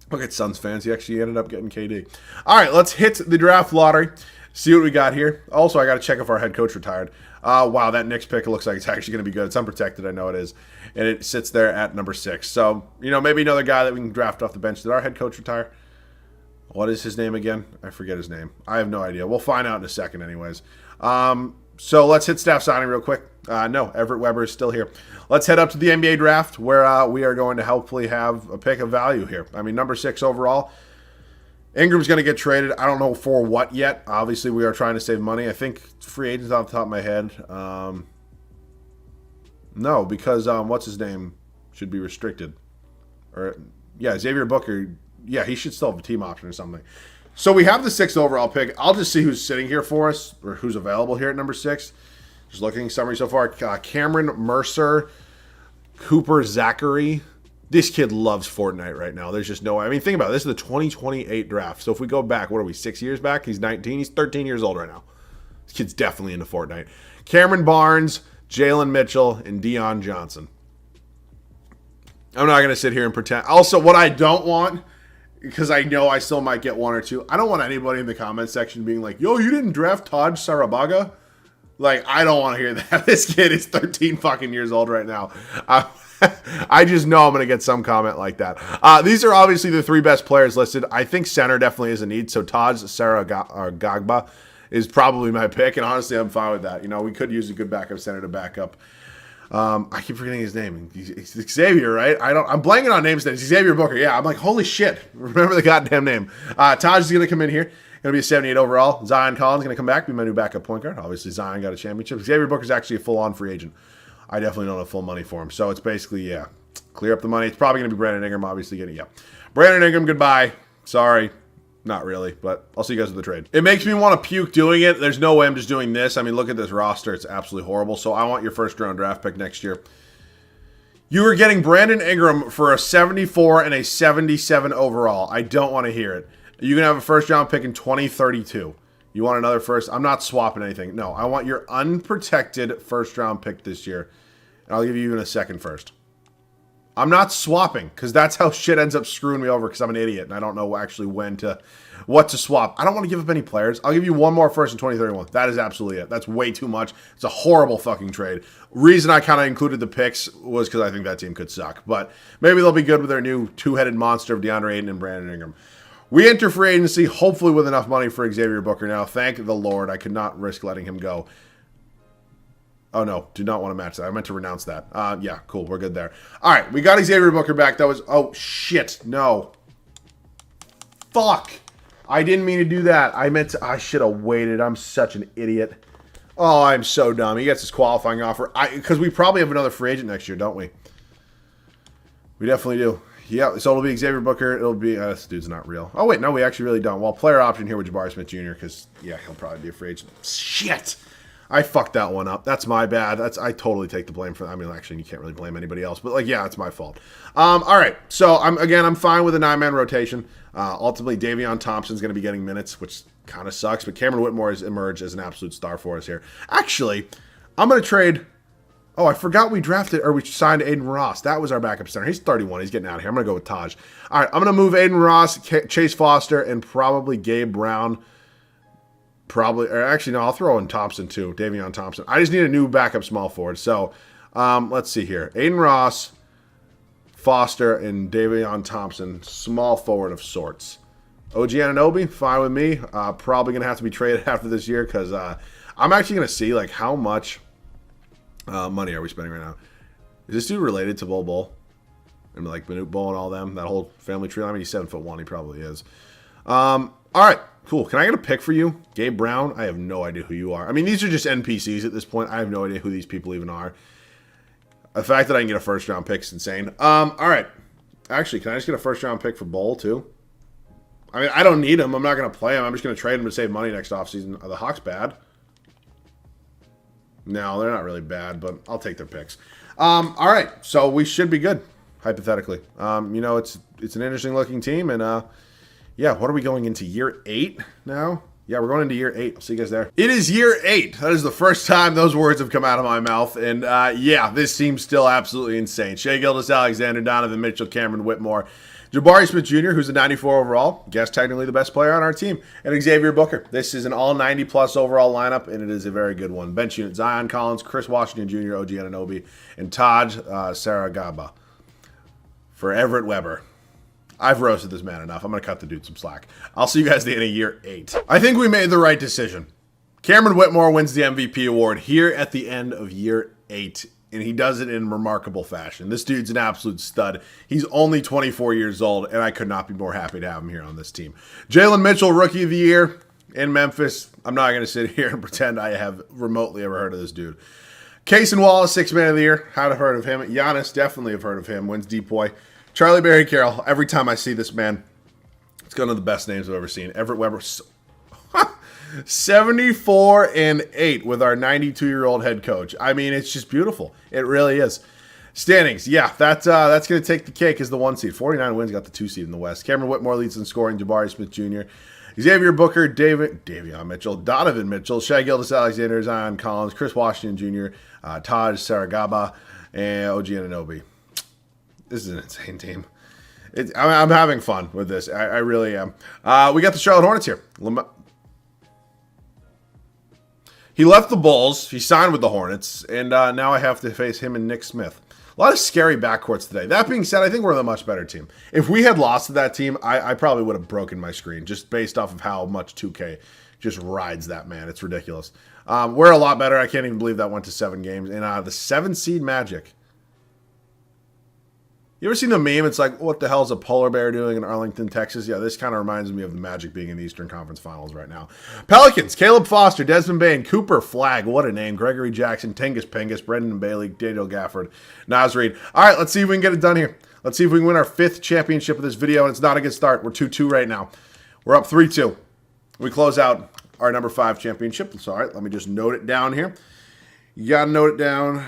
Look at Suns fans. He actually ended up getting KD. All right, let's hit the draft lottery. See what we got here. Also, I got to check if our head coach retired. Wow, that Knicks pick looks like it's actually going to be good. It's unprotected. I know it is. And it sits there at number 6. So, maybe another guy that we can draft off the bench. Did our head coach retire? What is his name again? I forget his name. I have no idea. We'll find out in a second anyways. So let's hit staff signing real quick. No, Everett Weber is still here. Let's head up to the NBA draft where we are going to hopefully have a pick of value here. Number 6 overall. Ingram's going to get traded. I don't know for what yet. Obviously, we are trying to save money. I think free agents off the top of my head. No, because what's his name should be restricted. Xavier Booker. Yeah, he should still have a team option or something. So we have the 6th overall pick. I'll just see who's sitting here for us, or who's available here at number 6. Just looking summary so far. Cameron Mercer, Cooper Zachary. This kid loves Fortnite right now. There's just no way. Think about it. This is the 2028 draft. So if we go back, what are we, 6 years back? He's 19. He's 13 years old right now. This kid's definitely into Fortnite. Cameron Barnes, Jaylen Mitchell, and Deion Johnson. I'm not going to sit here and pretend. Also, what I don't want, because I know I still might get 1 or 2. I don't want anybody in the comment section being like, yo, you didn't draft Taj Sarabaga? I don't want to hear that. This kid is 13 fucking years old right now. I just know I'm going to get some comment like that. These are obviously the 3 best players listed. I think center definitely is a need. So Taj Saragagba is probably my pick. And honestly, I'm fine with that. We could use a good backup center to back up. I keep forgetting his name. It's Xavier, right? I'm blanking on names. It's Xavier Booker. Yeah, I'm like, holy shit. Remember the goddamn name. Taj is going to come in here. Going to be a 78 overall. Zion Collins going to come back, be my new backup point guard. Obviously, Zion got a championship. Xavier Booker's actually a full-on free agent. I definitely don't have full money for him. So it's basically, clear up the money. It's probably going to be Brandon Ingram, obviously. Brandon Ingram, goodbye. Sorry. Not really, but I'll see you guys with the trade. It makes me want to puke doing it. There's no way I'm just doing this. Look at this roster. It's absolutely horrible. So I want your first-round draft pick next year. You are getting Brandon Ingram for a 74 and a 77 overall. I don't want to hear it. You can have a first-round pick in 2032. You want another first? I'm not swapping anything. No, I want your unprotected first-round pick this year. And I'll give you even a second first. I'm not swapping, because that's how shit ends up screwing me over, because I'm an idiot, and I don't know actually what to swap. I don't want to give up any players. I'll give you 1 more first in 2031. That is absolutely it. That's way too much. It's a horrible fucking trade. Reason I kind of included the picks was because I think that team could suck. But maybe they'll be good with their new 2-headed monster of DeAndre Ayton and Brandon Ingram. We enter free agency, hopefully with enough money for Xavier Booker now. Thank the Lord. I could not risk letting him go. Oh, no. Do not want to match that. I meant to renounce that. Yeah, cool. We're good there. All right. We got Xavier Booker back. That was... Oh, shit. No. Fuck. I didn't mean to do that. I should have waited. I'm such an idiot. Oh, I'm so dumb. He gets his qualifying offer. Because we probably have another free agent next year, don't we? We definitely do. Yeah, so it'll be Xavier Booker. It'll be, this dude's not real. Oh, wait, no, we actually really don't. Well, player option here with Jabari Smith Jr. because, yeah, he'll probably be a free agent. Shit! I fucked that one up. That's my bad. I totally take the blame for that. I mean, actually, you can't really blame anybody else. But, like, yeah, it's my fault. All right. So, I'm fine with a 9-man rotation. Ultimately, Davion Thompson's going to be getting minutes, which kind of sucks. But Cameron Whitmore has emerged as an absolute star for us here. Actually, I'm going to trade... Oh, I forgot we signed Aiden Ross. That was our backup center. He's 31. He's getting out of here. I'm going to go with Taj. All right, I'm going to move Aiden Ross, Chase Foster, and probably Gabe Brown. Actually, no, I'll throw in Thompson too, Davion Thompson. I just need a new backup small forward. So, let's see here. Aiden Ross, Foster, and Davion Thompson, small forward of sorts. OG Anunoby, fine with me. Probably going to have to be traded after this year because I'm actually going to see like how much money are we spending right now. Is this dude related to Bol? And like Manute Bol and all them, that whole family tree? I mean, he's 7'1". He probably is. All right. Cool. Can I get a pick for you? Gabe Brown? I have no idea who you are. I mean, these are just NPCs at this point. I have no idea who these people even are. The fact that I can get a first-round pick is insane. All right. Actually, can I just get a first-round pick for Bol, too? I mean, I don't need him. I'm not going to play him. I'm just going to trade him to save money next offseason. Are the Hawks bad? No, they're not really bad, but I'll take their picks. All right. So we should be good, hypothetically. You know, it's an interesting-looking team, and... yeah, what are we going into, year 8 now? Yeah, we're going into year 8. I'll see you guys there. It is year 8. That is the first time those words have come out of my mouth. And yeah, this team's still absolutely insane. Shai Gilgeous-Alexander, Donovan Mitchell, Cameron Whitmore, Jabari Smith Jr., who's a 94 overall, guess technically the best player on our team, and Xavier Booker. This is an all 90-plus overall lineup, and it is a very good one. Bench unit, Zion Collins, Chris Washington Jr., OG Anunoby, and Taj Saragaba for Everett Weber. I've roasted this man enough. I'm going to cut the dude some slack. I'll see you guys at the end of year 8. I think we made the right decision. Cameron Whitmore wins the MVP award here at the end of year 8, and he does it in remarkable fashion. This dude's an absolute stud. He's only 24 years old, and I could not be more happy to have him here on this team. Jaylen Mitchell, Rookie of the Year in Memphis. I'm not going to sit here and pretend I have remotely ever heard of this dude. Cason Wallace, 6th Man of the Year. Had to heard of him. Giannis, definitely have heard of him. Wins Deep Boy. Charlie Berry Carroll, every time I see this man, it's one of the best names I've ever seen. Everett Weber, 74-8 with our 92-year-old head coach. I mean, it's just beautiful. It really is. Standings, yeah, that's going to take the cake as the 1 seed. 49 wins, got the 2 seed in the West. Cameron Whitmore leads in scoring. Jabari Smith Jr., Xavier Booker, Davion Mitchell, Donovan Mitchell, Shai Gilgeous-Alexander, Zion Collins, Chris Washington Jr., Taj Saragaba, and OG Anunoby. This is an insane team. I'm having fun with this. I really am. We got the Charlotte Hornets here. He left the Bulls. He signed with the Hornets. And now I have to face him and Nick Smith. A lot of scary backcourts today. That being said, I think we're the much better team. If we had lost to that team, I probably would have broken my screen just based off of how much 2K just rides that man. It's ridiculous. We're a lot better. I can't even believe that went to 7 games. And the 7-seed Magic. You ever seen the meme? It's like, what the hell is a polar bear doing in Arlington, Texas? Yeah, this kind of reminds me of the Magic being in the Eastern Conference Finals right now. Pelicans, Caleb Foster, Desmond Bain, Cooper Flagg, what a name, Gregory Jackson, Tengus Pengus, Brendan Bailey, Daniel Gafford, Naz Reid. All right, let's see if we can get it done here. Let's see if we can win our 5th championship of this video, and it's not a good start. We're 2-2 right now. We're up 3-2. We close out our number 5 championship. It's all right. Let me just note it down here. You got to note it down.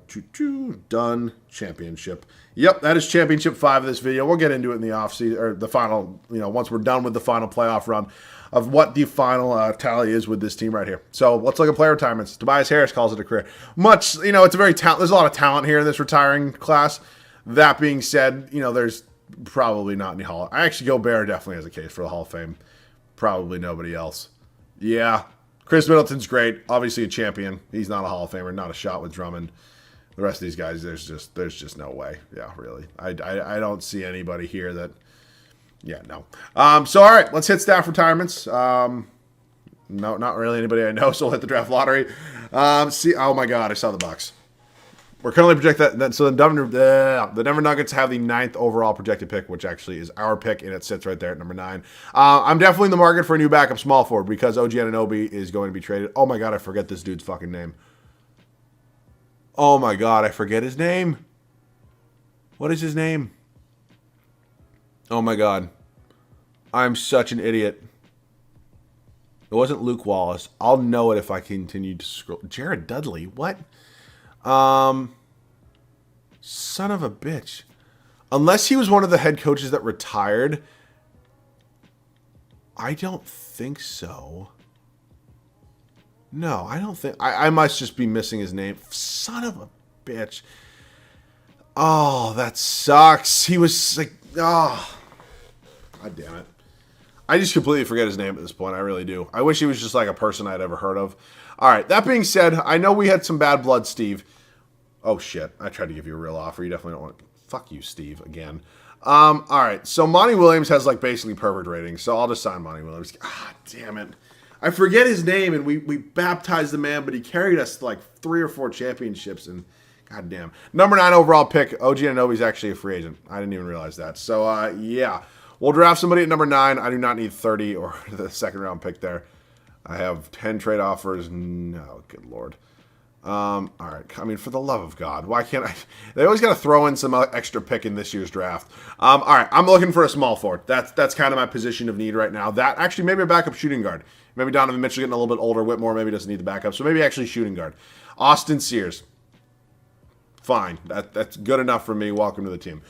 2-2, done, championship. Yep, that is championship 5 of this video. We'll get into it in the offseason, or the final, once we're done with the final playoff run of what the final tally is with this team right here. So let's look at player retirements. Tobias Harris calls it a career. It's a very there's a lot of talent here in this retiring class. That being said, there's probably not any Hall. I actually Gobert definitely has a case for the Hall of Fame. Probably nobody else. Yeah, Chris Middleton's great. Obviously a champion. He's not a Hall of Famer, not a shot with Drummond. The rest of these guys, there's just no way. Yeah, really. I don't see anybody here that, yeah, no. So, all right, let's hit staff retirements. No, not really anybody I know, so we'll hit the draft lottery. Oh, my God, I saw the Bucks. We're currently projected that. So the Denver Nuggets have the 9th overall projected pick, which actually is our pick, and it sits right there at number 9. I'm definitely in the market for a new backup small forward because OG Anunoby is going to be traded. Oh my god, I forget this dude's fucking name. Oh my god, I forget his name. What is his name? Oh my god. I'm such an idiot. It wasn't Luke Wallace. I'll know it if I continue to scroll. Jared Dudley? What? Son of a bitch. Unless he was one of the head coaches that retired. I don't think so. No, I don't think. I must just be missing his name. Son of a bitch. Oh, that sucks. He was like, oh. God damn it. I just completely forget his name at this point. I really do. I wish he was just like a person I'd ever heard of. All right, that being said, I know we had some bad blood, Steve. Oh, shit. I tried to give you a real offer. You definitely don't want to. Fuck you, Steve, again. All right, so Monty Williams has like basically perfect ratings, so I'll just sign Monty Williams. Ah, damn it. I forget his name, and we baptized the man, but he carried us to like 3 or 4 championships, and god damn. Number 9 overall pick, OG Anunoby's actually a free agent. I didn't even realize that. So, yeah. We'll draft somebody at number 9. I do not need 30 or the second round pick there. I have 10 trade offers. No, good lord. All right. I mean, for the love of God, why can't I? They always got to throw in some extra pick in this year's draft. All right. I'm looking for a small forward. That's kind of my position of need right now. That actually maybe a backup shooting guard. Maybe Donovan Mitchell getting a little bit older. Whitmore maybe doesn't need the backup. So maybe actually shooting guard. Austin Sears. Fine. That's good enough for me. Welcome to the team.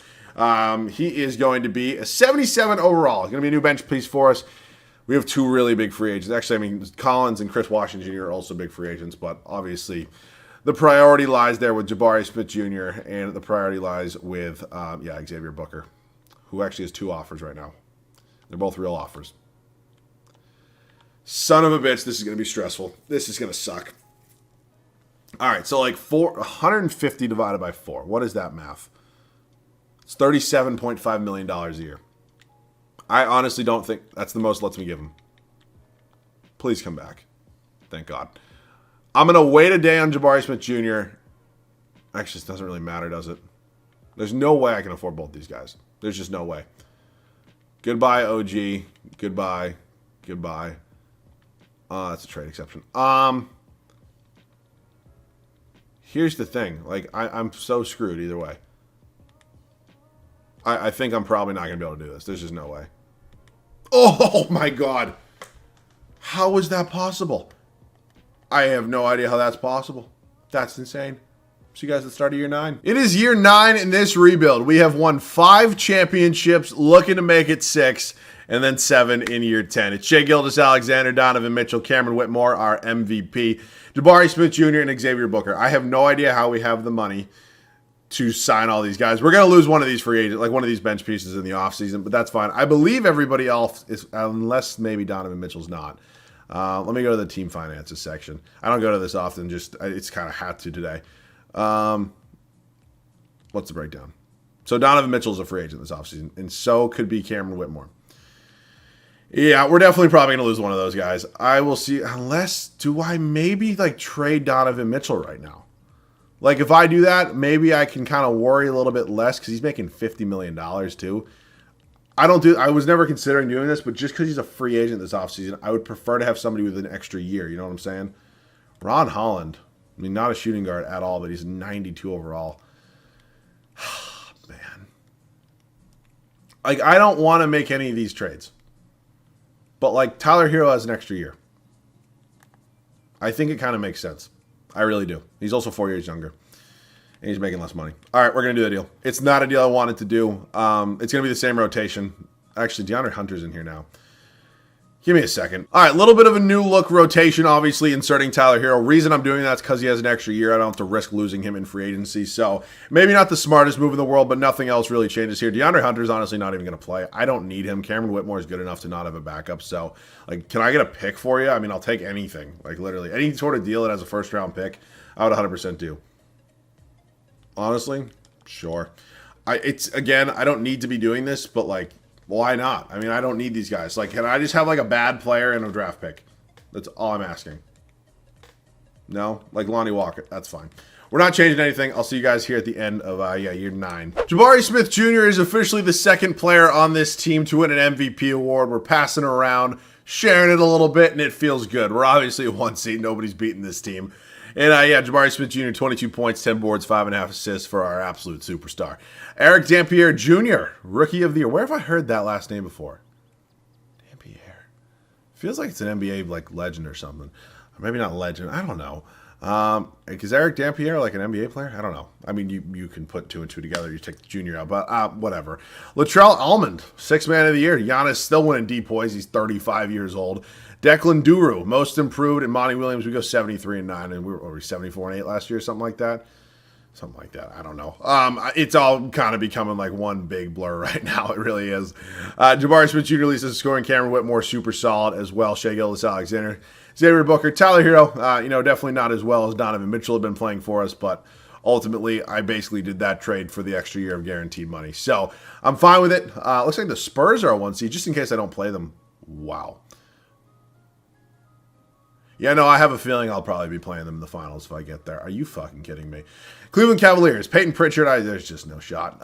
He is going to be a 77 overall. He's going to be a new bench piece for us. We have 2 really big free agents. Actually, I mean, Collins and Chris Washington Jr. are also big free agents, but obviously the priority lies there with Jabari Smith Jr. and the priority lies with, Xavier Booker, who actually has 2 offers right now. They're both real offers. Son of a bitch, this is going to be stressful. This is going to suck. All right, so like 150 divided by 4. What is that math? It's $37.5 million a year. I honestly don't think that's the most lets me give him. Please come back. Thank God. I'm going to wait a day on Jabari Smith Jr. Actually, it doesn't really matter, does it? There's no way I can afford both these guys. There's just no way. Goodbye, OG. Goodbye. Goodbye. That's a trade exception. Here's the thing. Like, I'm so screwed either way. I think I'm probably not going to be able to do this. There's just no way. Oh, my God. How is that possible? I have no idea how that's possible. That's insane. See you guys at the start of year 9. It is year 9 in this rebuild. We have won 5 championships, looking to make it 6, and then 7 in year 10. It's Shai Gilgeous-Alexander, Donovan Mitchell, Cameron Whitmore, our MVP, Jabari Smith Jr., and Xavier Booker. I have no idea how we have the money to sign all these guys. We're going to lose one of these free agents, like one of these bench pieces in the offseason, but that's fine. I believe everybody else is, unless maybe Donovan Mitchell's not. Let me go to the team finances section. I don't go to this often, just it's kind of had to today. What's the breakdown? So Donovan Mitchell's a free agent this offseason, and so could be Cameron Whitmore. Yeah, we're definitely probably going to lose one of those guys. I will see, unless, do I maybe like trade Donovan Mitchell right now? Like, if I do that, maybe I can kind of worry a little bit less because he's making $50 million too. I was never considering doing this, but just because he's a free agent this offseason, I would prefer to have somebody with an extra year. You know what I'm saying? Ron Holland. I mean, not a shooting guard at all, but he's 92 overall. Man. Like, I don't want to make any of these trades. But, like, Tyler Hero has an extra year. I think it kind of makes sense. I really do. He's also 4 years younger. And he's making less money. All right, we're going to do the deal. It's not a deal I wanted to do. It's going to be the same rotation. Actually, DeAndre Hunter's in here now. Give me a second. All right, a little bit of a new look rotation, obviously, inserting Tyler Hero. Reason I'm doing that is because he has an extra year. I don't have to risk losing him in free agency. So maybe not the smartest move in the world, but nothing else really changes here. DeAndre Hunter's honestly not even going to play. I don't need him. Cameron Whitmore is good enough to not have a backup. So, like, can I get a pick for you? I mean, I'll take anything. Like, literally, any sort of deal that has a first-round pick, I would 100% do. Honestly, sure. Again, I don't need to be doing this, but, like, why not? I mean, I don't need these guys. Like, can I just have, like, a bad player and a draft pick? That's all I'm asking. No? Like Lonnie Walker. That's fine. we're not changing anything. I'll see you guys here at the end of year 9. Jabari Smith Jr. is officially the second player on this team to win an MVP award. We're passing around, sharing it a little bit, and it feels good. We're obviously a 1 seed. Nobody's beating this team. And Jabari Smith Jr., 22 points, 10 boards, 5.5 assists for our absolute superstar. Eric Dampier Jr., Rookie of the Year. Where have I heard that last name before? Dampier. Feels like it's an NBA legend or something. Or maybe not legend. I don't know. Is Eric Dampier like an NBA player? I don't know. I mean, you can put 2 and 2 together. You take the junior out, but whatever. Latrell Almond, 6th man of the year. Giannis still winning DPOYs. He's 35 years old. Declan Duru, most improved. And Monty Williams, we go 73-9, and we were 74-8 last year, something like that. Something like that. I don't know. It's all kind of becoming like one big blur right now. It really is. Jabari Smith Jr. leads the scoring. Cameron Whitmore, super solid as well. Shai Gilgeous-Alexander. Xavier Booker. Tyler Hero, definitely not as well as Donovan Mitchell had been playing for us, but ultimately I basically did that trade for the extra year of guaranteed money. So I'm fine with it. Looks like the Spurs are a 1 seed, just in case I don't play them. Wow. Yeah, no, I have a feeling I'll probably be playing them in the finals if I get there. Are you fucking kidding me? Cleveland Cavaliers, Peyton Pritchard, there's just no shot.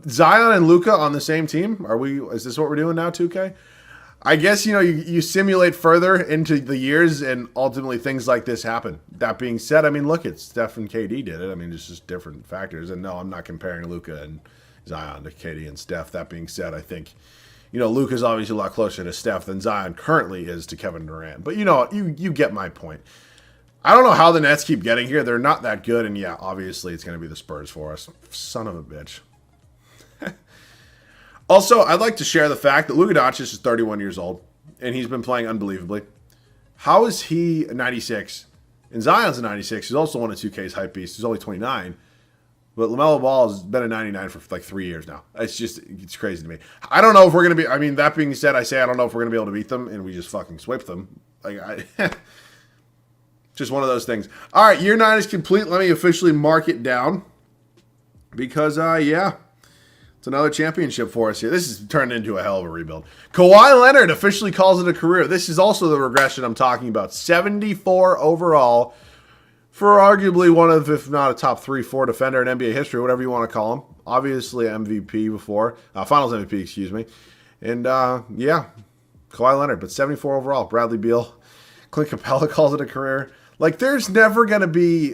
Zion and Luka on the same team. Is this what we're doing now, 2K? I guess, you simulate further into the years and ultimately things like this happen. That being said, I mean, look, it's Steph and KD did it. I mean, it's just different factors. And no, I'm not comparing Luka and Zion to KD and Steph. That being said, I think Luka's obviously a lot closer to Steph than Zion currently is to Kevin Durant. But you get my point. I don't know how the Nets keep getting here. They're not that good. And yeah, obviously it's going to be the Spurs for us. Son of a bitch. Also, I'd like to share the fact that Luka Doncic is 31 years old. And he's been playing unbelievably. How is he a 96? And Zion's a 96. He's also one of 2K's hype beasts. He's only 29. But LaMelo Ball has been a 99 for like 3 years now. It's crazy to me. I don't know if we're going to be, I mean, that being said, I don't know if we're going to be able to beat them, and we just fucking sweep them. Just one of those things. All right, year 9 is complete. Let me officially mark it down. Because, it's another championship for us here. This has turned into a hell of a rebuild. Kawhi Leonard officially calls it a career. This is also the regression I'm talking about. 74 overall. For arguably one of, if not a top 3-4 defender in NBA history, whatever you want to call him. Obviously MVP before. Finals MVP, excuse me. And, Kawhi Leonard, but 74 overall. Bradley Beal. Clint Capella calls it a career. Like, there's never going to be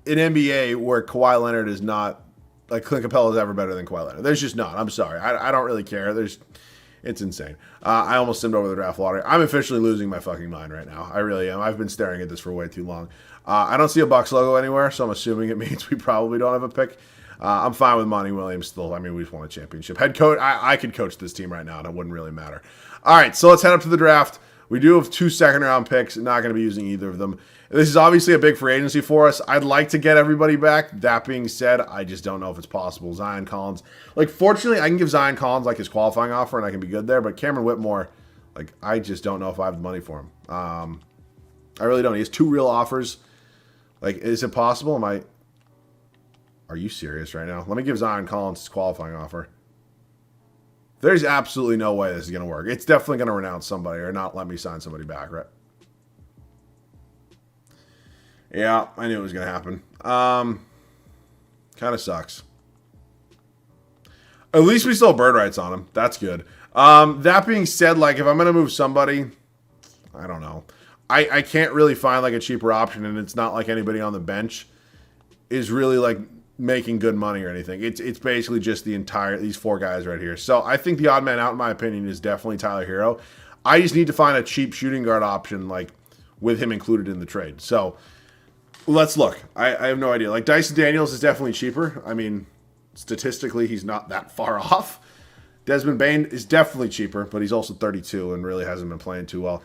an NBA where Kawhi Leonard is not, like, Clint Capella is ever better than Kawhi Leonard. There's just not. I'm sorry. I don't really care. It's insane. I almost simmed over the draft lottery. I'm officially losing my fucking mind right now. I really am. I've been staring at this for way too long. I don't see a Bucks logo anywhere, so I'm assuming it means we probably don't have a pick. I'm fine with Monty Williams still. I mean, we just won a championship. Head coach, I could coach this team right now, and it wouldn't really matter. All right, so let's head up to the draft. We do have 2 second-round picks. Not going to be using either of them. This is obviously a big free agency for us. I'd like to get everybody back. That being said, I just don't know if it's possible. Zion Collins. Fortunately, I can give Zion Collins, his qualifying offer, and I can be good there. But Cameron Whitmore, I just don't know if I have the money for him. I really don't. He has 2 real offers. Is it possible? Are you serious right now? Let me give Zion Collins his qualifying offer. There's absolutely no way this is going to work. It's definitely going to renounce somebody or not let me sign somebody back, right? Yeah, I knew it was going to happen. Kind of sucks. At least we still have bird rights on him. That's good. That being said, if I'm going to move somebody, I don't know. I can't really find a cheaper option, and it's not like anybody on the bench is really making good money or anything. It's basically just these 4 guys right here. So I think the odd man out, in my opinion, is definitely Tyler Hero. I just need to find a cheap shooting guard option with him included in the trade. So let's look. I have no idea. Dyson Daniels is definitely cheaper. I mean, statistically, he's not that far off. Desmond Bane is definitely cheaper, but he's also 32 and really hasn't been playing too well.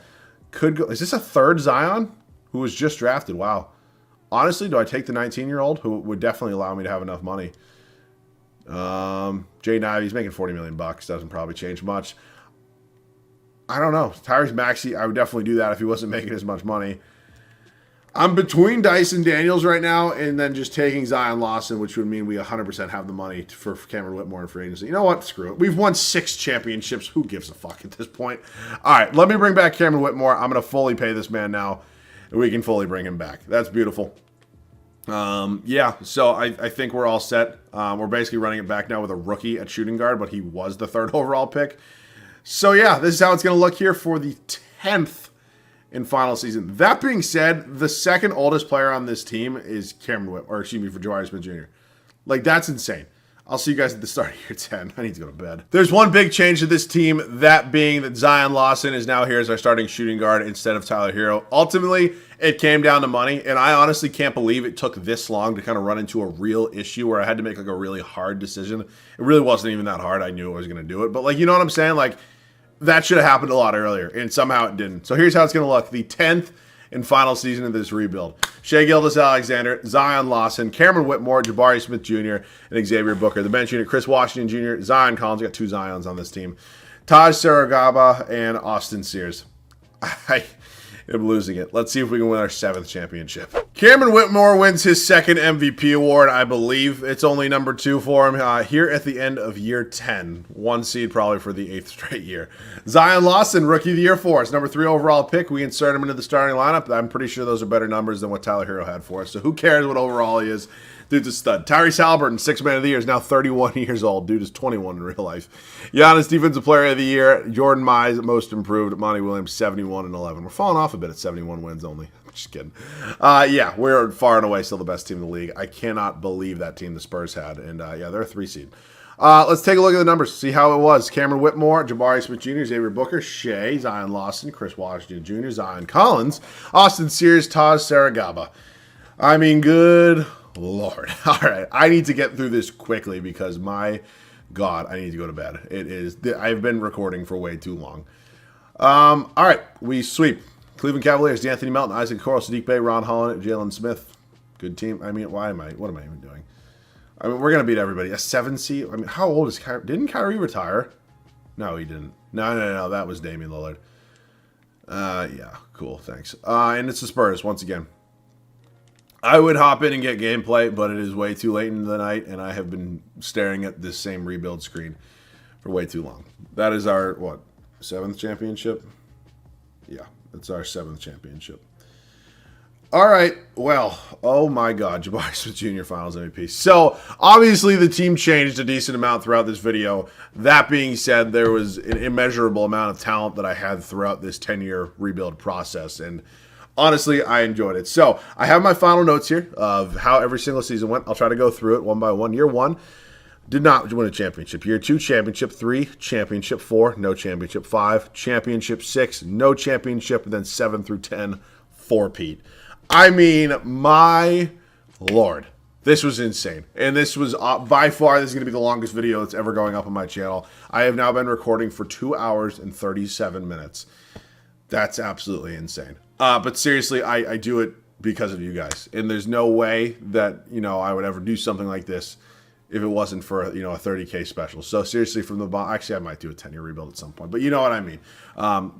Is this a 3rd Zion who was just drafted? Wow. Honestly, do I take the 19-year-old who would definitely allow me to have enough money? Jay Nye, he's making $40 million. Doesn't probably change much. I don't know. Tyrese Maxey, I would definitely do that if he wasn't making as much money. I'm between Dyson Daniels right now and then just taking Zion Lawson, which would mean we 100% have the money for Cameron Whitmore and free agency. You know what? Screw it. We've won 6 championships. Who gives a fuck at this point? All right, let me bring back Cameron Whitmore. I'm going to fully pay this man now, and we can fully bring him back. That's beautiful. Yeah, so I think we're all set. We're basically running it back now with a rookie at shooting guard, but he was the 3rd overall pick. So yeah, this is how it's going to look here for the 10th in final season. That being said, the 2nd oldest player on this team is Cameron Whitmore, or excuse me, for Jabari Smith Jr. Like, that's insane. I'll see you guys at the start of year 10. I need to go to bed. There's one big change to this team, that being that Zion Lawson is now here as our starting shooting guard instead of Tyler Hero. Ultimately, it came down to money, and I honestly can't believe it took this long to kind of run into a real issue where I had to make like a really hard decision. It really wasn't even that hard. I knew I was going to do it, but like, you know what I'm saying? Like, that should have happened a lot earlier, and somehow it didn't. So here's how it's going to look. The 10th and final season of this rebuild. Shai Gilgeous-Alexander, Zion Lawson, Cameron Whitmore, Jabari Smith Jr., and Xavier Booker. The bench unit, Chris Washington Jr., Zion Collins. We got 2 Zions on this team. Taj Saragaba and Austin Sears. I am losing it. Let's see if we can win our 7th championship. Cameron Whitmore wins his 2nd MVP award, I believe. It's only number 2 for him here at the end of year 10. 1 seed probably for the 8th straight year. Zion Lawson, Rookie of the Year for us. Number 3 overall pick. We insert him into the starting lineup. I'm pretty sure those are better numbers than what Tyler Hero had for us. So who cares what overall he is? Dude's a stud. Tyrese Halliburton, 6th Man of the Year, is now 31 years old. Dude is 21 in real life. Giannis, Defensive Player of the Year. Jordan Mize, Most Improved. Monty Williams, 71 and 11. We're falling off a bit at 71 wins only. Just kidding. Yeah, we're far and away still the best team in the league. I cannot believe that team the Spurs had. And yeah, they're a 3 seed. Let's take a look at the numbers, see how it was. Cameron Whitmore, Jabari Smith Jr., Xavier Booker, Shai, Zion Lawson, Chris Washington Jr., Zion Collins, Austin Sears, Taj Saragaba. I mean, good Lord. All right, I need to get through this quickly because my God, I need to go to bed. I've been recording for way too long. All right, we sweep. Cleveland Cavaliers, D'Anthony Melton, Isaac Okoro, Sadiq Bey, Ron Holland, Jalen Smith. Good team. I mean, what am I even doing? I mean, we're going to beat everybody. A 7 seed? I mean, how old is Kyrie? Didn't Kyrie retire? No, he didn't. No. That was Damian Lillard. Yeah, cool. Thanks. And it's the Spurs, once again. I would hop in and get gameplay, but it is way too late in the night, and I have been staring at this same rebuild screen for way too long. That is our, 7th championship? Yeah, it's our 7th championship. All right, well, oh my God, Jabari Smith Jr. Finals MVP. So, obviously, the team changed a decent amount throughout this video. That being said, there was an immeasurable amount of talent that I had throughout this 10-year rebuild process, and honestly, I enjoyed it. So, I have my final notes here of how every single season went. I'll try to go through it one by one. Year 1, did not win a championship. Year 2, championship. 3, championship. 4, no championship. 5, championship. 6, no championship. And then 7 through 10, 4-peat. I mean, my Lord, this was insane. And this was, by far, this is going to be the longest video that's ever going up on my channel. I have now been recording for 2 hours and 37 minutes. That's absolutely insane. But seriously, I do it because of you guys. And there's no way that, I would ever do something like this if it wasn't for, a 30K special. So seriously, from the bottom, actually, I might do a 10-year rebuild at some point, but you know what I mean.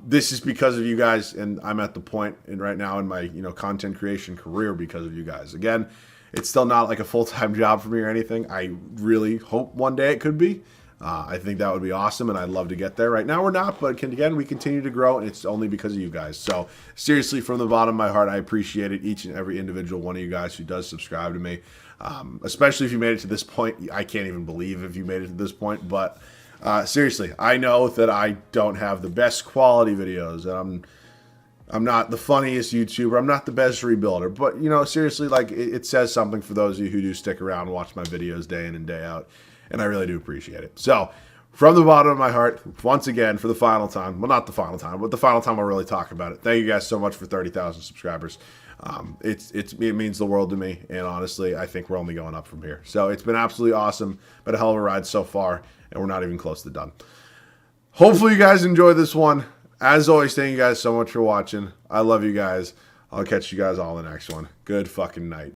This is because of you guys, and I'm at the point right now in my, content creation career because of you guys. Again, it's still not like a full-time job for me or anything. I really hope one day it could be. I think that would be awesome, and I'd love to get there. Right now, we're not, but again, we continue to grow, and it's only because of you guys. So seriously, from the bottom of my heart, I appreciate it, each and every individual one of you guys who does subscribe to me. Especially if you made it to this point. I can't even believe if you made it to this point, but seriously, I know that I don't have the best quality videos, and I'm not the funniest YouTuber, I'm not the best rebuilder, but seriously, like it says something for those of you who do stick around and watch my videos day in and day out, and I really do appreciate it. So from the bottom of my heart, once again, for the final time, well, not the final time, but the final time I'll really talk about it. Thank you guys so much for 30,000 subscribers. It means the world to me, and honestly, I think we're only going up from here. So it's been absolutely awesome, been a hell of a ride so far, and we're not even close to done. Hopefully you guys enjoyed this one. As always, thank you guys so much for watching. I love you guys. I'll catch you guys all in the next one. Good fucking night.